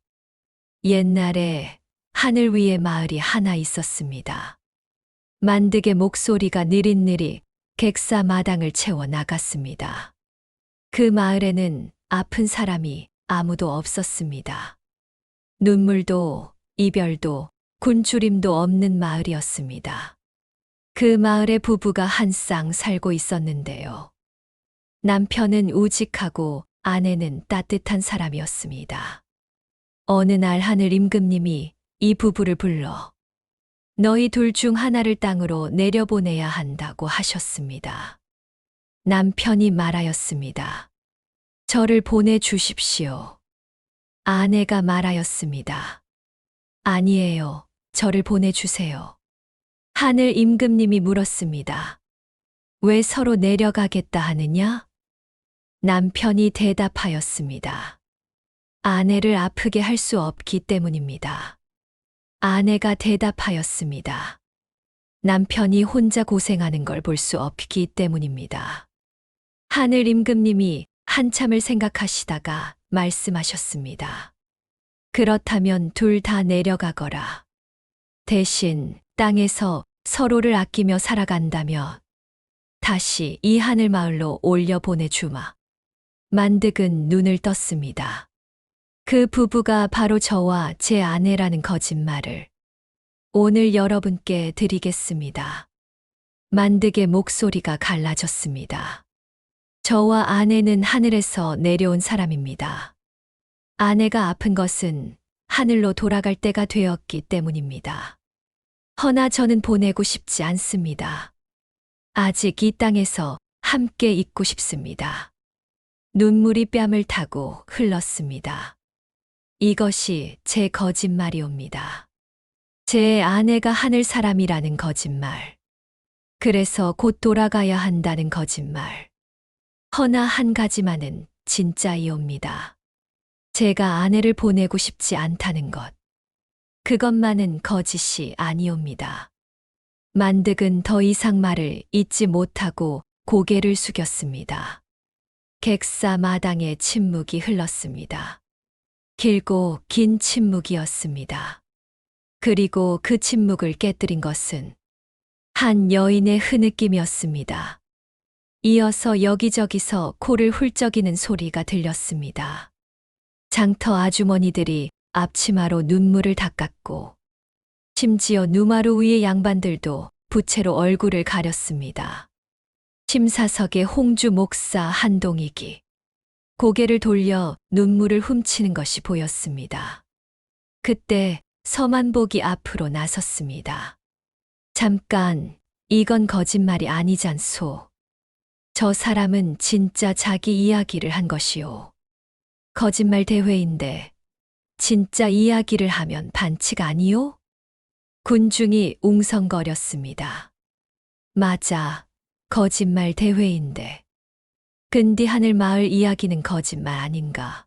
옛날에 하늘 위에 마을이 하나 있었습니다. 만득의 목소리가 느릿느릿 객사 마당을 채워 나갔습니다. 그 마을에는 아픈 사람이 아무도 없었습니다. 눈물도 이별도 굶주림도 없는 마을이었습니다. 그 마을에 부부가 한 쌍 살고 있었는데요. 남편은 우직하고 아내는 따뜻한 사람이었습니다. 어느 날 하늘 임금님이 이 부부를 불러 너희 둘 중 하나를 땅으로 내려보내야 한다고 하셨습니다. 남편이 말하였습니다. 저를 보내주십시오. 아내가 말하였습니다. 아니에요. 저를 보내주세요. 하늘 임금님이 물었습니다. 왜 서로 내려가겠다 하느냐? 남편이 대답하였습니다. 아내를 아프게 할 수 없기 때문입니다. 아내가 대답하였습니다. 남편이 혼자 고생하는 걸 볼 수 없기 때문입니다. 하늘 임금님이 한참을 생각하시다가 말씀하셨습니다. 그렇다면 둘 다 내려가거라. 대신 땅에서 서로를 아끼며 살아간다면 다시 이 하늘 마을로 올려 보내주마. 만득은 눈을 떴습니다. 그 부부가 바로 저와 제 아내라는 거짓말을 오늘 여러분께 드리겠습니다. 만득의 목소리가 갈라졌습니다. 저와 아내는 하늘에서 내려온 사람입니다. 아내가 아픈 것은 하늘로 돌아갈 때가 되었기 때문입니다. 허나 저는 보내고 싶지 않습니다. 아직 이 땅에서 함께 있고 싶습니다. 눈물이 뺨을 타고 흘렀습니다. 이것이 제 거짓말이옵니다. 제 아내가 하늘 사람이라는 거짓말. 그래서 곧 돌아가야 한다는 거짓말. 허나 한 가지만은 진짜이옵니다. 제가 아내를 보내고 싶지 않다는 것. 그것만은 거짓이 아니옵니다. 만득은 더 이상 말을 잇지 못하고 고개를 숙였습니다. 객사 마당에 침묵이 흘렀습니다. 길고 긴 침묵이었습니다. 그리고 그 침묵을 깨뜨린 것은 한 여인의 흐느낌이었습니다. 이어서 여기저기서 코를 훌쩍이는 소리가 들렸습니다. 장터 아주머니들이 앞치마로 눈물을 닦았고 심지어 누마루 위의 양반들도 부채로 얼굴을 가렸습니다. 심사석의 홍주 목사 한동익이 고개를 돌려 눈물을 훔치는 것이 보였습니다. 그때 서만복이 앞으로 나섰습니다. 잠깐, 이건 거짓말이 아니잖소. 저 사람은 진짜 자기 이야기를 한 것이오. 거짓말 대회인데 진짜 이야기를 하면 반칙 아니오? 군중이 웅성거렸습니다. 맞아, 거짓말 대회인데. 근디 하늘 마을 이야기는 거짓말 아닌가?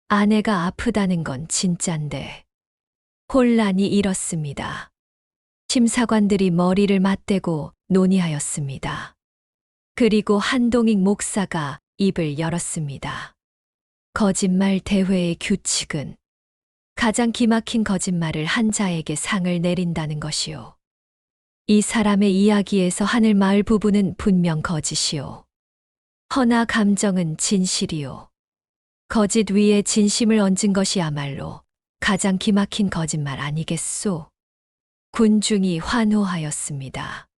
아내가 아프다는 건 진짠데. 혼란이 일었습니다. 심사관들이 머리를 맞대고 논의하였습니다. 그리고 한동익 목사가 입을 열었습니다. 거짓말 대회의 규칙은 가장 기막힌 거짓말을 한 자에게 상을 내린다는 것이요. 이 사람의 이야기에서 하늘마을 부부는 분명 거짓이요. 허나 감정은 진실이요. 거짓 위에 진심을 얹은 것이야말로 가장 기막힌 거짓말 아니겠소? 군중이 환호하였습니다.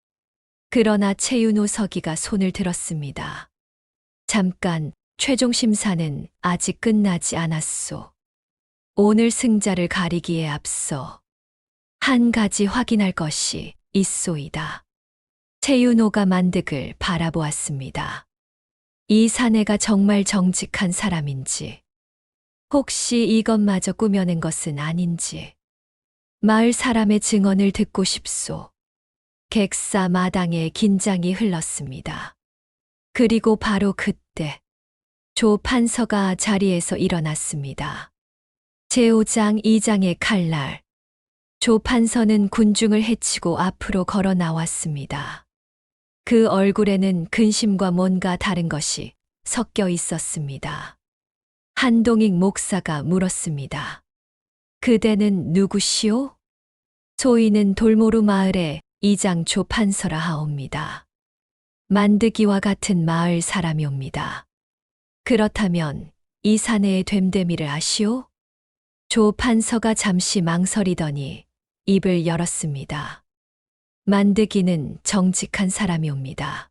그러나 최윤호 서기가 손을 들었습니다. 잠깐, 최종 심사는 아직 끝나지 않았소. 오늘 승자를 가리기에 앞서 한 가지 확인할 것이 있소이다. 최윤호가 만득을 바라보았습니다. 이 사내가 정말 정직한 사람인지, 혹시 이것마저 꾸며낸 것은 아닌지, 마을 사람의 증언을 듣고 싶소. 객사 마당에 긴장이 흘렀습니다. 그리고 바로 그때 조 판서가 자리에서 일어났습니다. 제5장 2장의 칼날. 조 판서는 군중을 해치고 앞으로 걸어 나왔습니다. 그 얼굴에는 근심과 뭔가 다른 것이 섞여 있었습니다. 한동익 목사가 물었습니다. 그대는 누구시오? 소인은 돌모루 마을의 이장 조 판서라 하옵니다. 만드기와 같은 마을 사람이옵니다. 그렇다면 이 사내의 됨됨이를 아시오? 조 판서가 잠시 망설이더니 입을 열었습니다. 만드기는 정직한 사람이옵니다.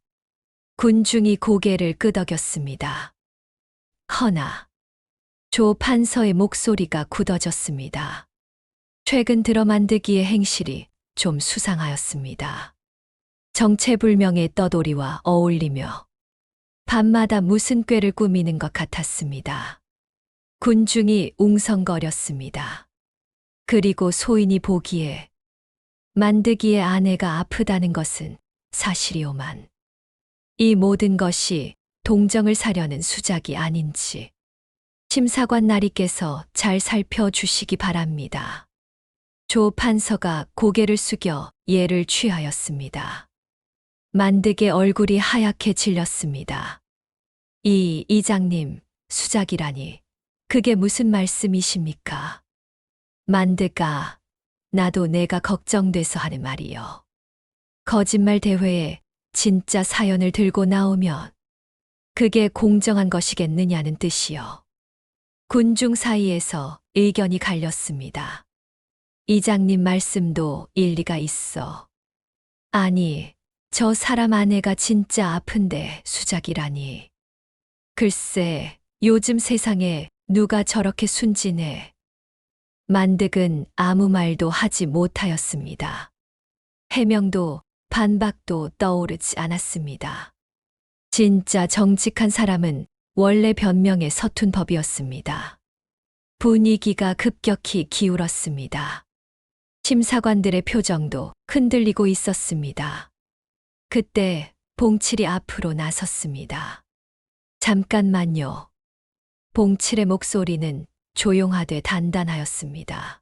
군중이 고개를 끄덕였습니다. 허나 조 판서의 목소리가 굳어졌습니다. 최근 들어 만드기의 행실이 좀 수상하였습니다. 정체불명의 떠돌이와 어울리며 밤마다 무슨 꾀를 꾸미는 것 같았습니다. 군중이 웅성거렸습니다. 그리고 소인이 보기에 만드기의 아내가 아프다는 것은 사실이오만 이 모든 것이 동정을 사려는 수작이 아닌지 심사관 나리께서 잘 살펴주시기 바랍니다. 조 판서가 고개를 숙여 예를 취하였습니다. 만득의 얼굴이 하얗게 질렸습니다. 이 이장님, 수작이라니 그게 무슨 말씀이십니까? 만득아, 나도 내가 걱정돼서 하는 말이요. 거짓말 대회에 진짜 사연을 들고 나오면 그게 공정한 것이겠느냐는 뜻이요. 군중 사이에서 의견이 갈렸습니다. 이장님 말씀도 일리가 있어. 아니, 저 사람 아내가 진짜 아픈데 수작이라니. 글쎄, 요즘 세상에 누가 저렇게 순진해. 만득은 아무 말도 하지 못하였습니다. 해명도 반박도 떠오르지 않았습니다. 진짜 정직한 사람은 원래 변명에 서툰 법이었습니다. 분위기가 급격히 기울었습니다. 심사관들의 표정도 흔들리고 있었습니다. 그때 봉칠이 앞으로 나섰습니다. 잠깐만요. 봉칠의 목소리는 조용하되 단단하였습니다.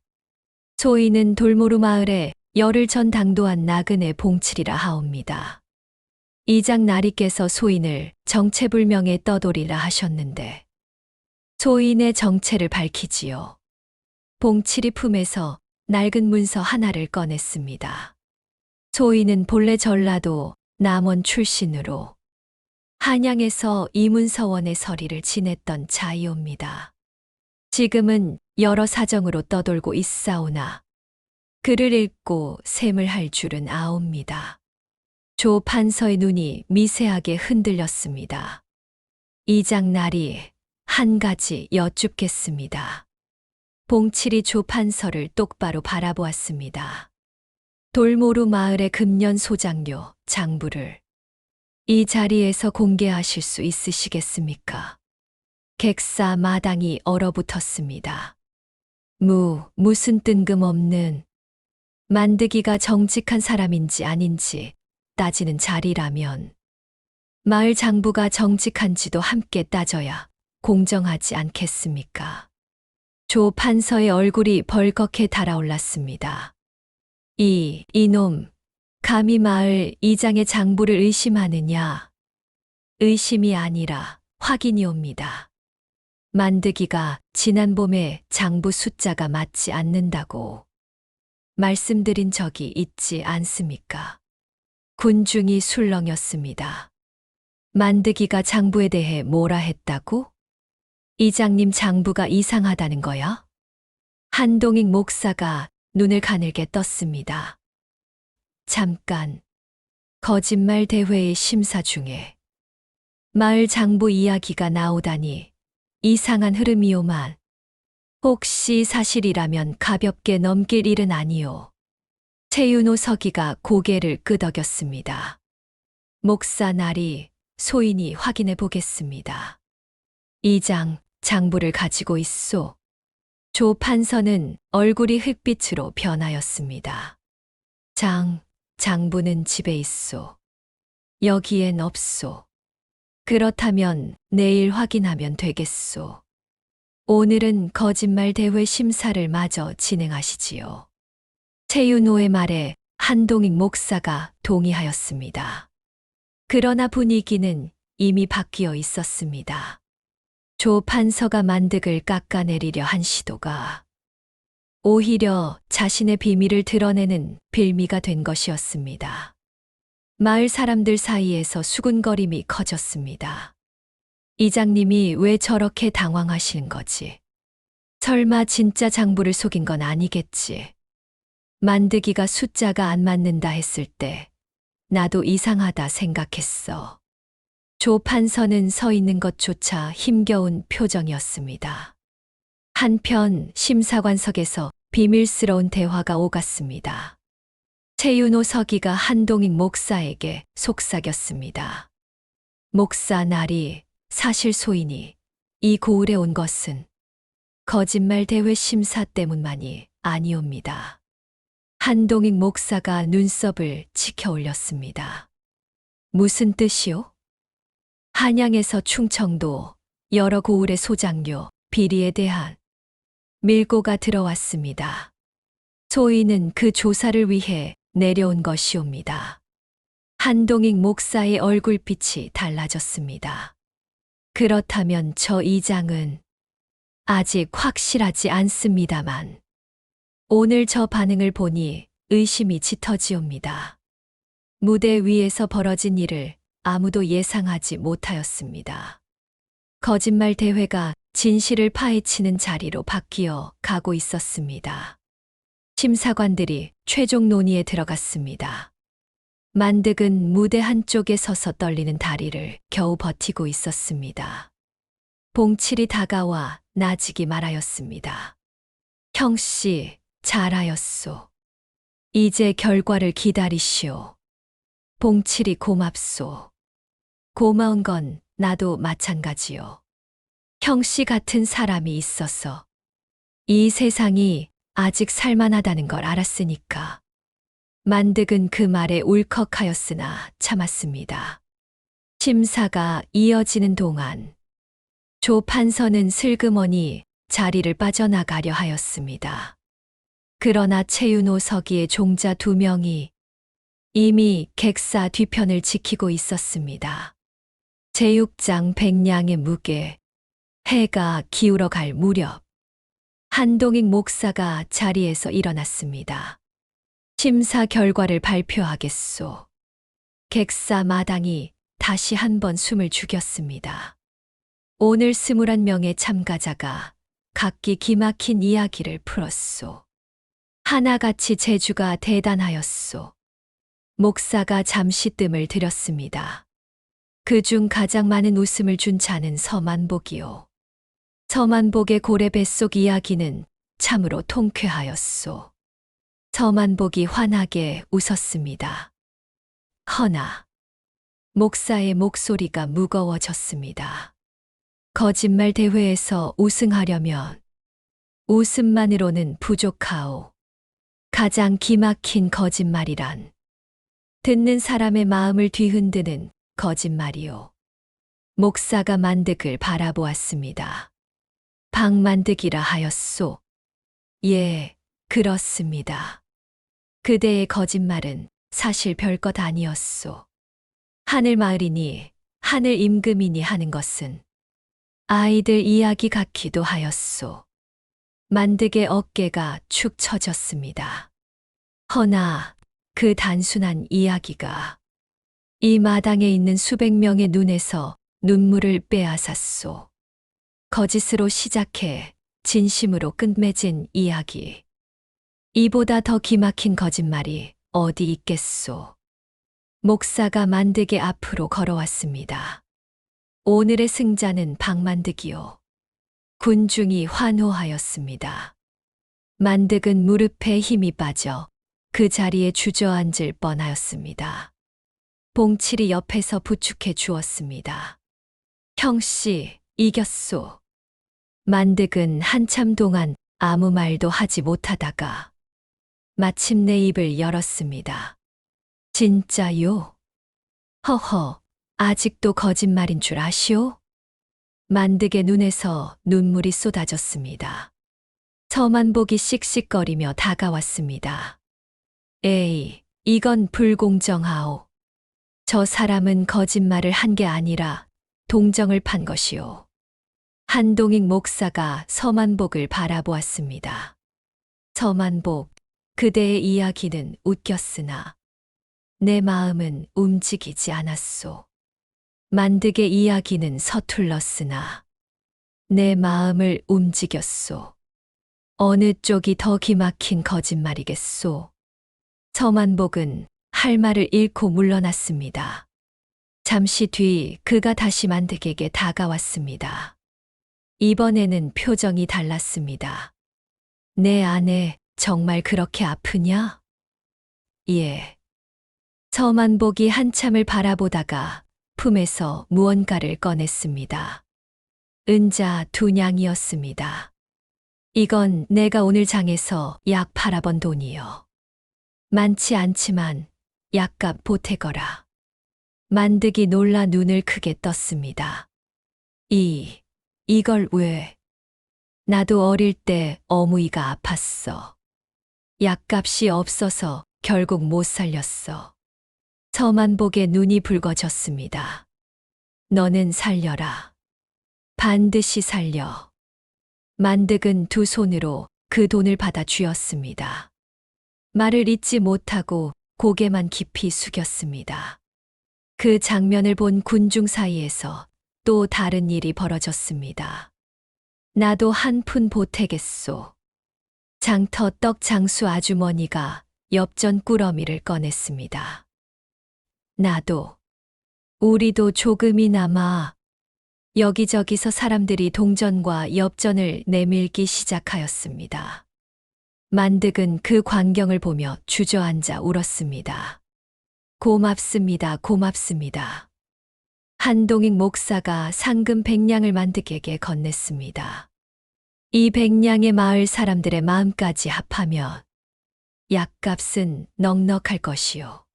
소인은 돌모루 마을에 열흘 전 당도한 나그네 봉칠이라 하옵니다. 이장 나리께서 소인을 정체불명의 떠돌이라 하셨는데 소인의 정체를 밝히지요. 봉칠이 품에서 낡은 문서 하나를 꺼냈습니다. 소인은 본래 전라도 남원 출신으로 한양에서 이문서원의 서리를 지냈던 자이옵니다. 지금은 여러 사정으로 떠돌고 있사오나 글을 읽고 셈을 할 줄은 아옵니다. 조 판서의 눈이 미세하게 흔들렸습니다. 이장 나리, 한 가지 여쭙겠습니다. 봉칠이 조 판서를 똑바로 바라보았습니다. 돌모루 마을의 금년 소장료, 장부를 이 자리에서 공개하실 수 있으시겠습니까? 객사 마당이 얼어붙었습니다. 무슨 뜬금없는 만드기가 정직한 사람인지 아닌지 따지는 자리라면 마을 장부가 정직한지도 함께 따져야 공정하지 않겠습니까? 조 판서의 얼굴이 벌겋게 달아올랐습니다. 이놈, 감히 마을 이장의 장부를 의심하느냐? 의심이 아니라 확인이옵니다. 만드기가 지난 봄에 장부 숫자가 맞지 않는다고 말씀드린 적이 있지 않습니까? 군중이 술렁였습니다. 만드기가 장부에 대해 뭐라 했다고? 이장님 장부가 이상하다는 거야? 한동익 목사가 눈을 가늘게 떴습니다. 잠깐, 거짓말 대회의 심사 중에 마을 장부 이야기가 나오다니 이상한 흐름이오만 혹시 사실이라면 가볍게 넘길 일은 아니오. 최윤호 서기가 고개를 끄덕였습니다. 목사 나리 소인이 확인해 보겠습니다. 이장, 장부를 가지고 있소. 조 판서는 얼굴이 흙빛으로 변하였습니다. 장부는 집에 있소. 여기엔 없소. 그렇다면 내일 확인하면 되겠소. 오늘은 거짓말 대회 심사를 마저 진행하시지요. 최윤호의 말에 한동익 목사가 동의하였습니다. 그러나 분위기는 이미 바뀌어 있었습니다. 조 판서가 만득을 깎아내리려 한 시도가 오히려 자신의 비밀을 드러내는 빌미가 된 것이었습니다. 마을 사람들 사이에서 수군거림이 커졌습니다. 이장님이 왜 저렇게 당황하시는 거지? 설마 진짜 장부를 속인 건 아니겠지? 만드기가 숫자가 안 맞는다 했을 때 나도 이상하다 생각했어. 조 판서는 서 있는 것조차 힘겨운 표정이었습니다. 한편 심사관석에서 비밀스러운 대화가 오갔습니다. 최윤호 서기가 한동익 목사에게 속삭였습니다. 목사 나리, 사실 소인이 이 고을에 온 것은 거짓말 대회 심사 때문만이 아니옵니다. 한동익 목사가 눈썹을 치켜 올렸습니다. 무슨 뜻이오? 한양에서 충청도 여러 고을의 소장료, 비리에 대한 밀고가 들어왔습니다. 소인은 그 조사를 위해 내려온 것이옵니다. 한동익 목사의 얼굴빛이 달라졌습니다. 그렇다면 저 이장은 아직 확실하지 않습니다만 오늘 저 반응을 보니 의심이 짙어지옵니다. 무대 위에서 벌어진 일을 아무도 예상하지 못하였습니다. 거짓말 대회가 진실을 파헤치는 자리로 바뀌어 가고 있었습니다. 심사관들이 최종 논의에 들어갔습니다. 만득은 무대 한쪽에 서서 떨리는 다리를 겨우 버티고 있었습니다. 봉칠이 다가와 나지기 말하였습니다. 형씨, 잘하였소. 이제 결과를 기다리시오. 봉칠이 고맙소. 고마운 건 나도 마찬가지요. 형씨 같은 사람이 있어서 이 세상이 아직 살만하다는 걸 알았으니까. 만득은 그 말에 울컥하였으나 참았습니다. 심사가 이어지는 동안 조 판서는 슬그머니 자리를 빠져나가려 하였습니다. 그러나 최윤호 서기의 종자 2명이 이미 객사 뒤편을 지키고 있었습니다. 제육장 100냥의 무게, 해가 기울어 갈 무렵 한동익 목사가 자리에서 일어났습니다. 심사 결과를 발표하겠소. 객사 마당이 다시 한번 숨을 죽였습니다. 오늘 21명의 참가자가 각기 기막힌 이야기를 풀었소. 하나같이 재주가 대단하였소. 목사가 잠시 뜸을 들였습니다. 그중 가장 많은 웃음을 준 자는 서만복이요. 서만복의 고래 뱃속 이야기는 참으로 통쾌하였소. 서만복이 환하게 웃었습니다. 허나 목사의 목소리가 무거워졌습니다. 거짓말 대회에서 우승하려면 웃음만으로는 부족하오. 가장 기막힌 거짓말이란 듣는 사람의 마음을 뒤흔드는 거짓말이요. 목사가 만득을 바라보았습니다. 박만득이라 하였소. 예, 그렇습니다. 그대의 거짓말은 사실 별것 아니었소. 하늘 마을이니 하늘 임금이니 하는 것은 아이들 이야기 같기도 하였소. 만득의 어깨가 축 처졌습니다. 허나 그 단순한 이야기가 이 마당에 있는 수백 명의 눈에서 눈물을 빼앗았소. 거짓으로 시작해 진심으로 끝맺은 이야기. 이보다 더 기막힌 거짓말이 어디 있겠소. 목사가 만득의 앞으로 걸어왔습니다. 오늘의 승자는 박만득이요. 군중이 환호하였습니다. 만득은 무릎에 힘이 빠져 그 자리에 주저앉을 뻔하였습니다. 봉칠이 옆에서 부축해 주었습니다. 형씨, 이겼소. 만득은 한참 동안 아무 말도 하지 못하다가 마침내 입을 열었습니다. 진짜요? 허허, 아직도 거짓말인 줄 아시오? 만득의 눈에서 눈물이 쏟아졌습니다. 서만복이 씩씩거리며 다가왔습니다. 에이, 이건 불공정하오. 저 사람은 거짓말을 한 게 아니라 동정을 판 것이오. 한동익 목사가 서만복을 바라보았습니다. 서만복, 그대의 이야기는 웃겼으나 내 마음은 움직이지 않았소. 만득의 이야기는 서툴렀으나 내 마음을 움직였소. 어느 쪽이 더 기막힌 거짓말이겠소. 서만복은 할 말을 잃고 물러났습니다. 잠시 뒤 그가 다시 만득에게 다가왔습니다. 이번에는 표정이 달랐습니다. 내 아내 정말 그렇게 아프냐? 예. 서만복이 한참을 바라보다가 품에서 무언가를 꺼냈습니다. 은자 2냥이었습니다. 이건 내가 오늘 장에서 약 팔아본 돈이요. 많지 않지만 약값 보태거라. 만득이 놀라 눈을 크게 떴습니다. 이걸 왜? 나도 어릴 때 어무이가 아팠어. 약값이 없어서 결국 못 살렸어. 서만복의 눈이 붉어졌습니다. 너는 살려라. 반드시 살려. 만득은 두 손으로 그 돈을 받아 쥐었습니다. 말을 잇지 못하고 고개만 깊이 숙였습니다. 그 장면을 본 군중 사이에서 또 다른 일이 벌어졌습니다. 나도 한 푼 보태겠소. 장터 떡 장수 아주머니가 엽전 꾸러미를 꺼냈습니다. 나도, 우리도 조금이나마. 여기저기서 사람들이 동전과 엽전을 내밀기 시작하였습니다. 만득은 그 광경을 보며 주저앉아 울었습니다. 고맙습니다, 고맙습니다. 한동익 목사가 상금 100냥을 만득에게 건넸습니다. 이 100냥의 마을 사람들의 마음까지 합하면 약값은 넉넉할 것이요.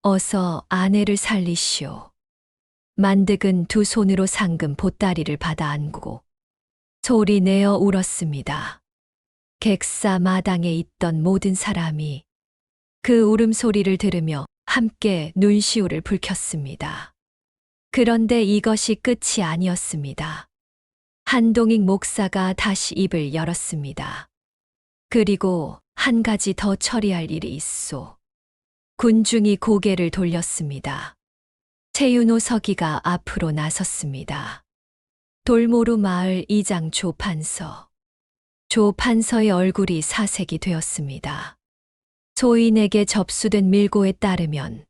어서 아내를 살리시오. 만득은 두 손으로 상금 보따리를 받아 안고 소리내어 울었습니다. 객사 마당에 있던 모든 사람이 그 울음소리를 들으며 함께 눈시울을 붉혔습니다. 그런데 이것이 끝이 아니었습니다. 한동익 목사가 다시 입을 열었습니다. 그리고 한 가지 더 처리할 일이 있소. 군중이 고개를 돌렸습니다. 최윤호 서기가 앞으로 나섰습니다. 돌모루 마을 이장 조판서. 조판서의 얼굴이 사색이 되었습니다. 소인에게 접수된 밀고에 따르면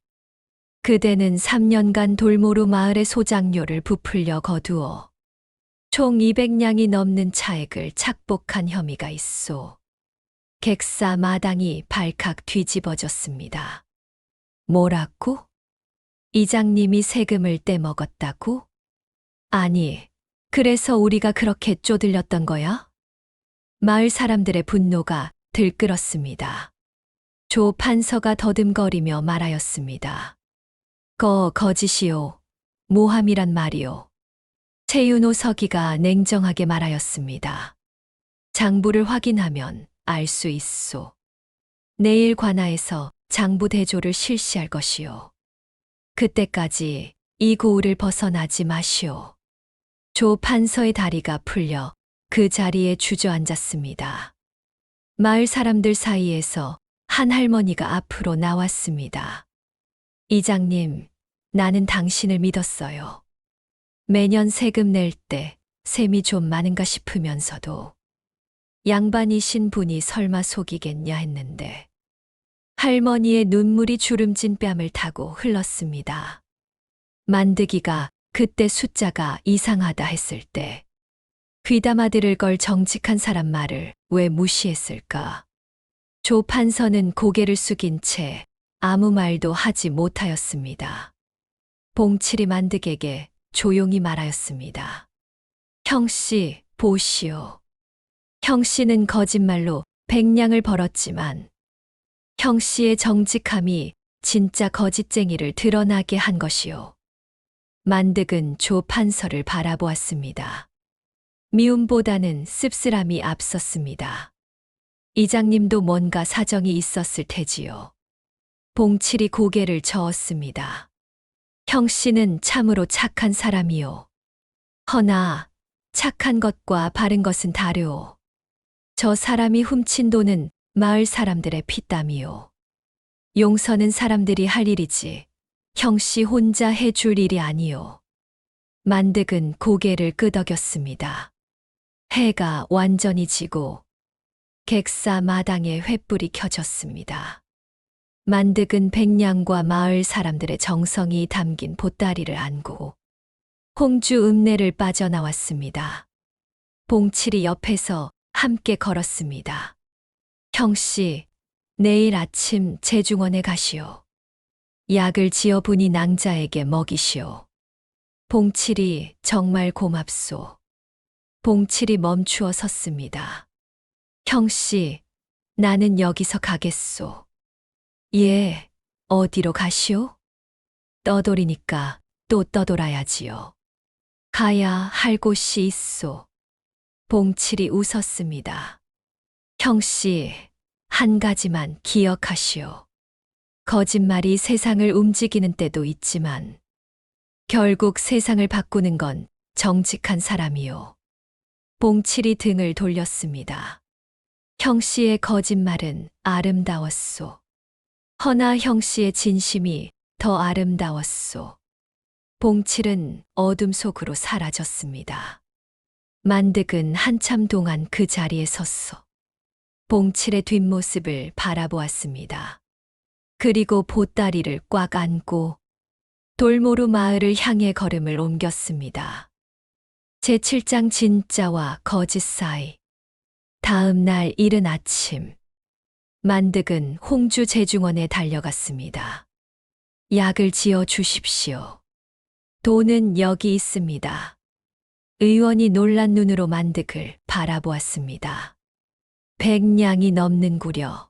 그대는 3년간 돌모루 마을의 소장료를 부풀려 거두어 총 200냥이 넘는 차액을 착복한 혐의가 있소. 객사 마당이 발칵 뒤집어졌습니다. 뭐라고? 이장님이 세금을 떼먹었다고? 아니, 그래서 우리가 그렇게 쪼들렸던 거야? 마을 사람들의 분노가 들끓었습니다. 조 판서가 더듬거리며 말하였습니다. 거짓이요. 모함이란 말이요. 최윤호 서기가 냉정하게 말하였습니다. 장부를 확인하면 알 수 있소. 내일 관아에서 장부 대조를 실시할 것이요. 그때까지 이 고을을 벗어나지 마시오. 조 판서의 다리가 풀려 그 자리에 주저앉았습니다. 마을 사람들 사이에서 한 할머니가 앞으로 나왔습니다. 이장님, 나는 당신을 믿었어요. 매년 세금 낼 때 셈이 좀 많은가 싶으면서도 양반이신 분이 설마 속이겠냐 했는데 할머니의 눈물이 주름진 뺨을 타고 흘렀습니다. 만드기가 그때 숫자가 이상하다 했을 때 귀담아 들을 걸 정직한 사람 말을 왜 무시했을까? 조 판서는 고개를 숙인 채 아무 말도 하지 못하였습니다. 봉칠이 만득에게 조용히 말하였습니다. 형씨, 보시오. 형씨는 거짓말로 백냥을 벌었지만 형씨의 정직함이 진짜 거짓쟁이를 드러나게 한 것이오. 만득은 조 판서를 바라보았습니다. 미움보다는 씁쓸함이 앞섰습니다. 이장님도 뭔가 사정이 있었을 테지요. 봉칠이 고개를 저었습니다. 형씨는 참으로 착한 사람이요. 허나 착한 것과 바른 것은 다르오. 저 사람이 훔친 돈은 마을 사람들의 피땀이요. 용서는 사람들이 할 일이지 형씨 혼자 해줄 일이 아니요. 만득은 고개를 끄덕였습니다. 해가 완전히 지고 객사 마당에 횃불이 켜졌습니다. 만득은 백냥과 마을 사람들의 정성이 담긴 보따리를 안고 홍주 읍내를 빠져나왔습니다. 봉칠이 옆에서 함께 걸었습니다. 형씨, 내일 아침 제중원에 가시오. 약을 지어분이 낭자에게 먹이시오. 봉칠이 정말 고맙소. 봉칠이 멈추어 섰습니다. 형씨, 나는 여기서 가겠소. 예, 어디로 가시오? 떠돌이니까 또 떠돌아야지요. 가야 할 곳이 있소. 봉칠이 웃었습니다. 형씨, 한 가지만 기억하시오. 거짓말이 세상을 움직이는 때도 있지만 결국 세상을 바꾸는 건 정직한 사람이요. 봉칠이 등을 돌렸습니다. 형씨의 거짓말은 아름다웠소. 허나 형씨의 진심이 더 아름다웠소. 봉칠은 어둠 속으로 사라졌습니다. 만득은 한참 동안 그 자리에 섰소. 봉칠의 뒷모습을 바라보았습니다. 그리고 보따리를 꽉 안고 돌모루 마을을 향해 걸음을 옮겼습니다. 제7장 진짜와 거짓 사이. 다음 날 이른 아침, 만득은 홍주 제중원에 달려갔습니다. 약을 지어 주십시오. 돈은 여기 있습니다. 의원이 놀란 눈으로 만득을 바라보았습니다. 100냥이 넘는구려.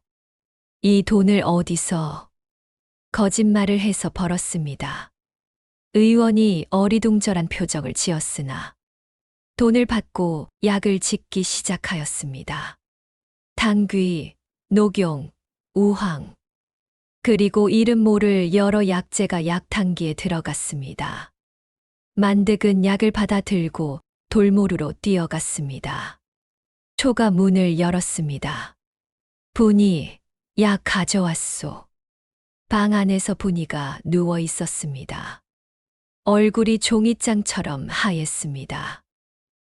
이 돈을 어디서? 거짓말을 해서 벌었습니다. 의원이 어리둥절한 표정을 지었으나 돈을 받고 약을 짓기 시작하였습니다. 당귀, 녹용, 우황, 그리고 이름 모를 여러 약재가 약탕기에 들어갔습니다. 만득은 약을 받아 들고 돌모루로 뛰어갔습니다. 초가 문을 열었습니다. 분이 약 가져왔소. 방 안에서 분이가 누워 있었습니다. 얼굴이 종이장처럼 하였습니다.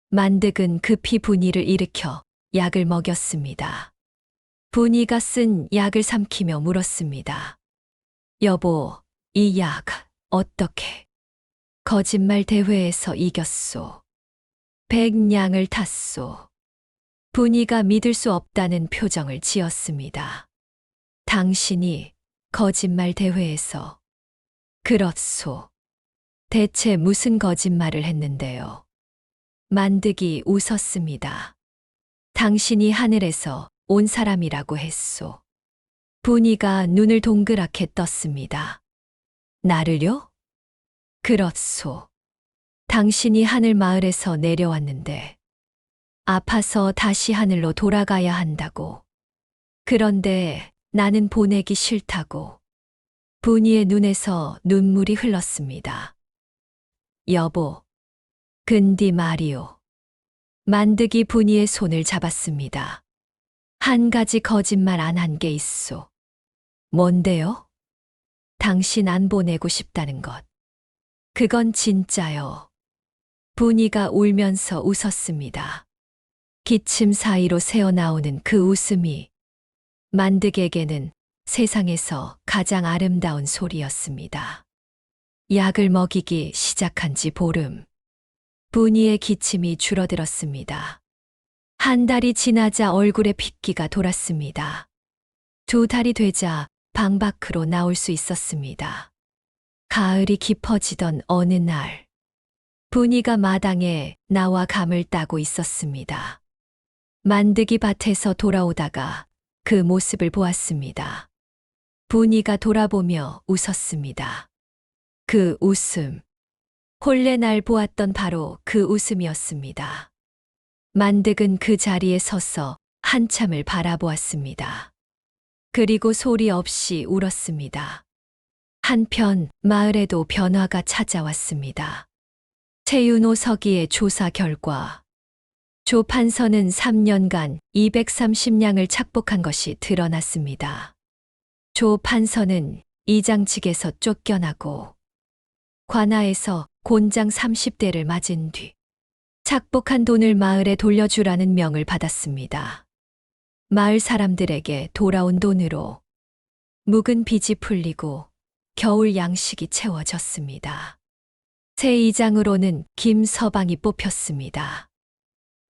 만득은 급히 분이를 일으켜 약을 먹였습니다. 분이가 쓴 약을 삼키며 물었습니다. 여보, 이 약 어떻게? 거짓말 대회에서 이겼소. 100냥을 탔소. 분이가 믿을 수 없다는 표정을 지었습니다. 당신이 거짓말 대회에서. 그렇소. 대체 무슨 거짓말을 했는데요? 만득이 웃었습니다. 당신이 하늘에서 온 사람이라고 했소. 분이가 눈을 동그랗게 떴습니다. 나를요? 그렇소. 당신이 하늘 마을에서 내려왔는데 아파서 다시 하늘로 돌아가야 한다고. 그런데 나는 보내기 싫다고. 분이의 눈에서 눈물이 흘렀습니다. 여보, 근디 말이오. 만득이 분이의 손을 잡았습니다. 한 가지 거짓말 안 한 게 있소. 뭔데요? 당신 안 보내고 싶다는 것. 그건 진짜요. 분이가 울면서 웃었습니다. 기침 사이로 새어나오는 그 웃음이 만득에게는 세상에서 가장 아름다운 소리였습니다. 약을 먹이기 시작한 지 보름. 분이의 기침이 줄어들었습니다. 한 달이 지나자 얼굴에 핏기가 돌았습니다. 두 달이 되자 방 밖으로 나올 수 있었습니다. 가을이 깊어지던 어느 날, 분이가 마당에 나와 감을 따고 있었습니다. 만득이 밭에서 돌아오다가 그 모습을 보았습니다. 분이가 돌아보며 웃었습니다. 그 웃음. 본래 날 보았던 바로 그 웃음이었습니다. 만득은 그 자리에 서서 한참을 바라보았습니다. 그리고 소리 없이 울었습니다. 한편 마을에도 변화가 찾아왔습니다. 최윤호 서기의 조사 결과 조 판서는 3년간 230냥을 착복한 것이 드러났습니다. 조 판서는 이장 측에서 쫓겨나고 관하에서 곤장 30대를 맞은 뒤 착복한 돈을 마을에 돌려주라는 명을 받았습니다. 마을 사람들에게 돌아온 돈으로 묵은 빚이 풀리고 겨울 양식이 채워졌습니다. 새 이장으로는 김서방이 뽑혔습니다.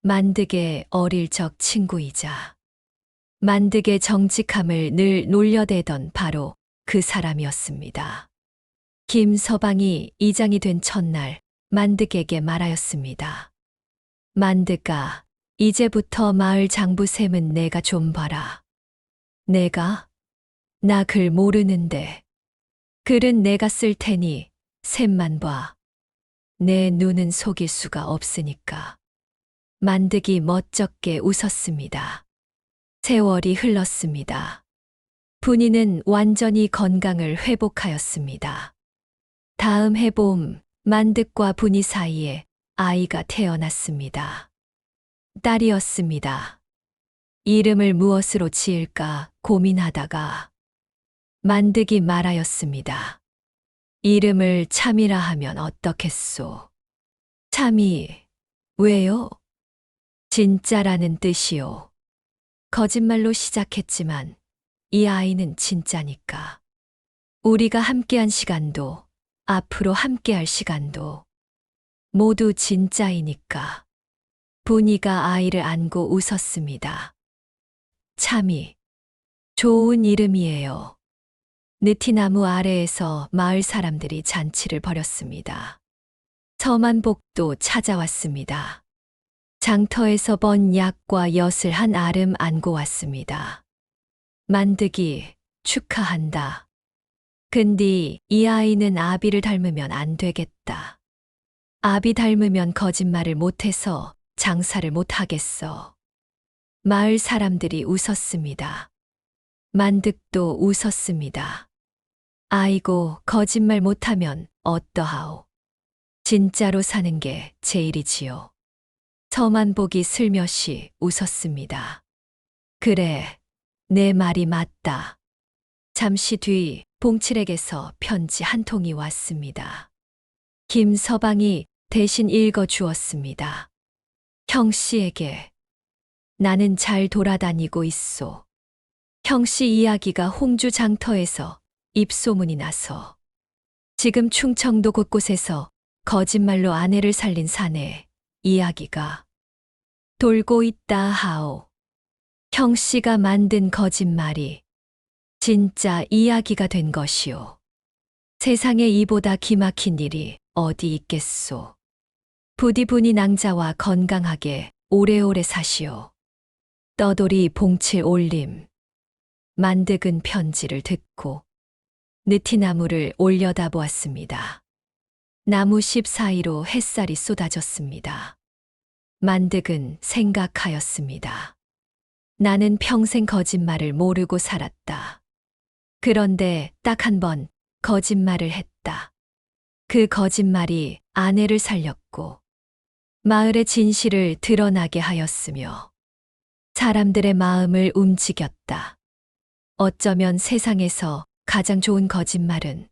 만득의 어릴 적 친구이자 만득의 정직함을 늘 놀려대던 바로 그 사람이었습니다. 김서방이 이장이 된 첫날 만득에게 말하였습니다. 만득아, 이제부터 마을 장부셈은 내가 좀 봐라. 내가? 나 글 모르는데. 글은 내가 쓸 테니 셈만 봐. 내 눈은 속일 수가 없으니까. 만득이 멋쩍게 웃었습니다. 세월이 흘렀습니다. 분이는 완전히 건강을 회복하였습니다. 다음 해봄, 만득과 분이 사이에 아이가 태어났습니다. 딸이었습니다. 이름을 무엇으로 지을까 고민하다가 만득이 말하였습니다. 이름을 참이라 하면 어떻겠소? 참이, 왜요? 진짜라는 뜻이요. 거짓말로 시작했지만 이 아이는 진짜니까. 우리가 함께한 시간도 앞으로 함께할 시간도 모두 진짜이니까. 분이가 아이를 안고 웃었습니다. 참이, 좋은 이름이에요. 느티나무 아래에서 마을 사람들이 잔치를 벌였습니다. 서만복도 찾아왔습니다. 장터에서 번 약과 엿을 한 알음 안고 왔습니다. 만득이 축하한다. 근데 이 아이는 아비를 닮으면 안 되겠다. 아비 닮으면 거짓말을 못해서 장사를 못하겠어. 마을 사람들이 웃었습니다. 만득도 웃었습니다. 아이고, 거짓말 못하면 어떠하오? 진짜로 사는 게 제일이지요. 서만복이 슬며시 웃었습니다. 그래, 내 말이 맞다. 잠시 뒤 봉칠에게서 편지 한 통이 왔습니다. 김서방이 대신 읽어 주었습니다. 형씨에게 나는 잘 돌아다니고 있소. 형씨 이야기가 홍주 장터에서 입소문이 나서 지금 충청도 곳곳에서 거짓말로 아내를 살린 사내 이야기가 돌고 있다 하오. 형씨가 만든 거짓말이 진짜 이야기가 된 것이오. 세상에 이보다 기막힌 일이 어디 있겠소. 부디 분이 낭자와 건강하게 오래오래 사시오. 떠돌이 봉칠 올림. 만득은 편지를 듣고 느티나무를 올려다보았습니다. 나무십 사이로 햇살이 쏟아졌습니다. 만득은 생각하였습니다. 나는 평생 거짓말을 모르고 살았다. 그런데 딱 한 번 거짓말을 했다. 그 거짓말이 아내를 살렸고 마을의 진실을 드러나게 하였으며 사람들의 마음을 움직였다. 어쩌면 세상에서 가장 좋은 거짓말은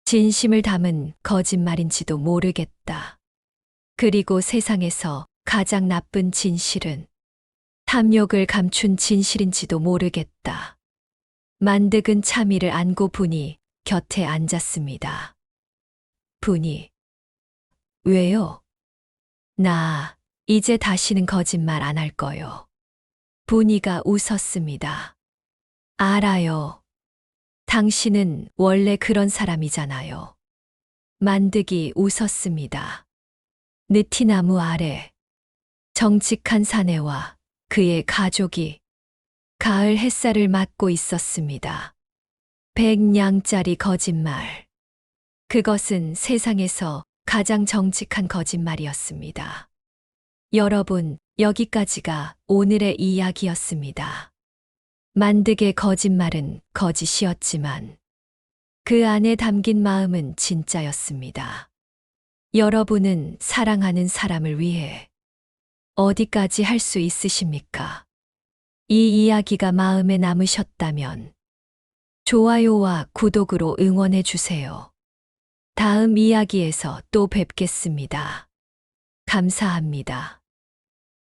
진심을 담은 거짓말인지도 모르겠다. 그리고 세상에서 가장 나쁜 진실은 탐욕을 감춘 진실인지도 모르겠다. 만득은 참이를 안고 분이 곁에 앉았습니다. 분이, 왜요? 나 이제 다시는 거짓말 안 할 거요. 분이가 웃었습니다. 알아요. 당신은 원래 그런 사람이잖아요. 만득이 웃었습니다. 느티나무 아래 정직한 사내와 그의 가족이 가을 햇살을 맞고 있었습니다. 100냥짜리 거짓말. 그것은 세상에서 가장 정직한 거짓말이었습니다. 여러분, 여기까지가 오늘의 이야기였습니다. 만득의 거짓말은 거짓이었지만 그 안에 담긴 마음은 진짜였습니다. 여러분은 사랑하는 사람을 위해 어디까지 할 수 있으십니까? 이 이야기가 마음에 남으셨다면 좋아요와 구독으로 응원해 주세요. 다음 이야기에서 또 뵙겠습니다. 감사합니다.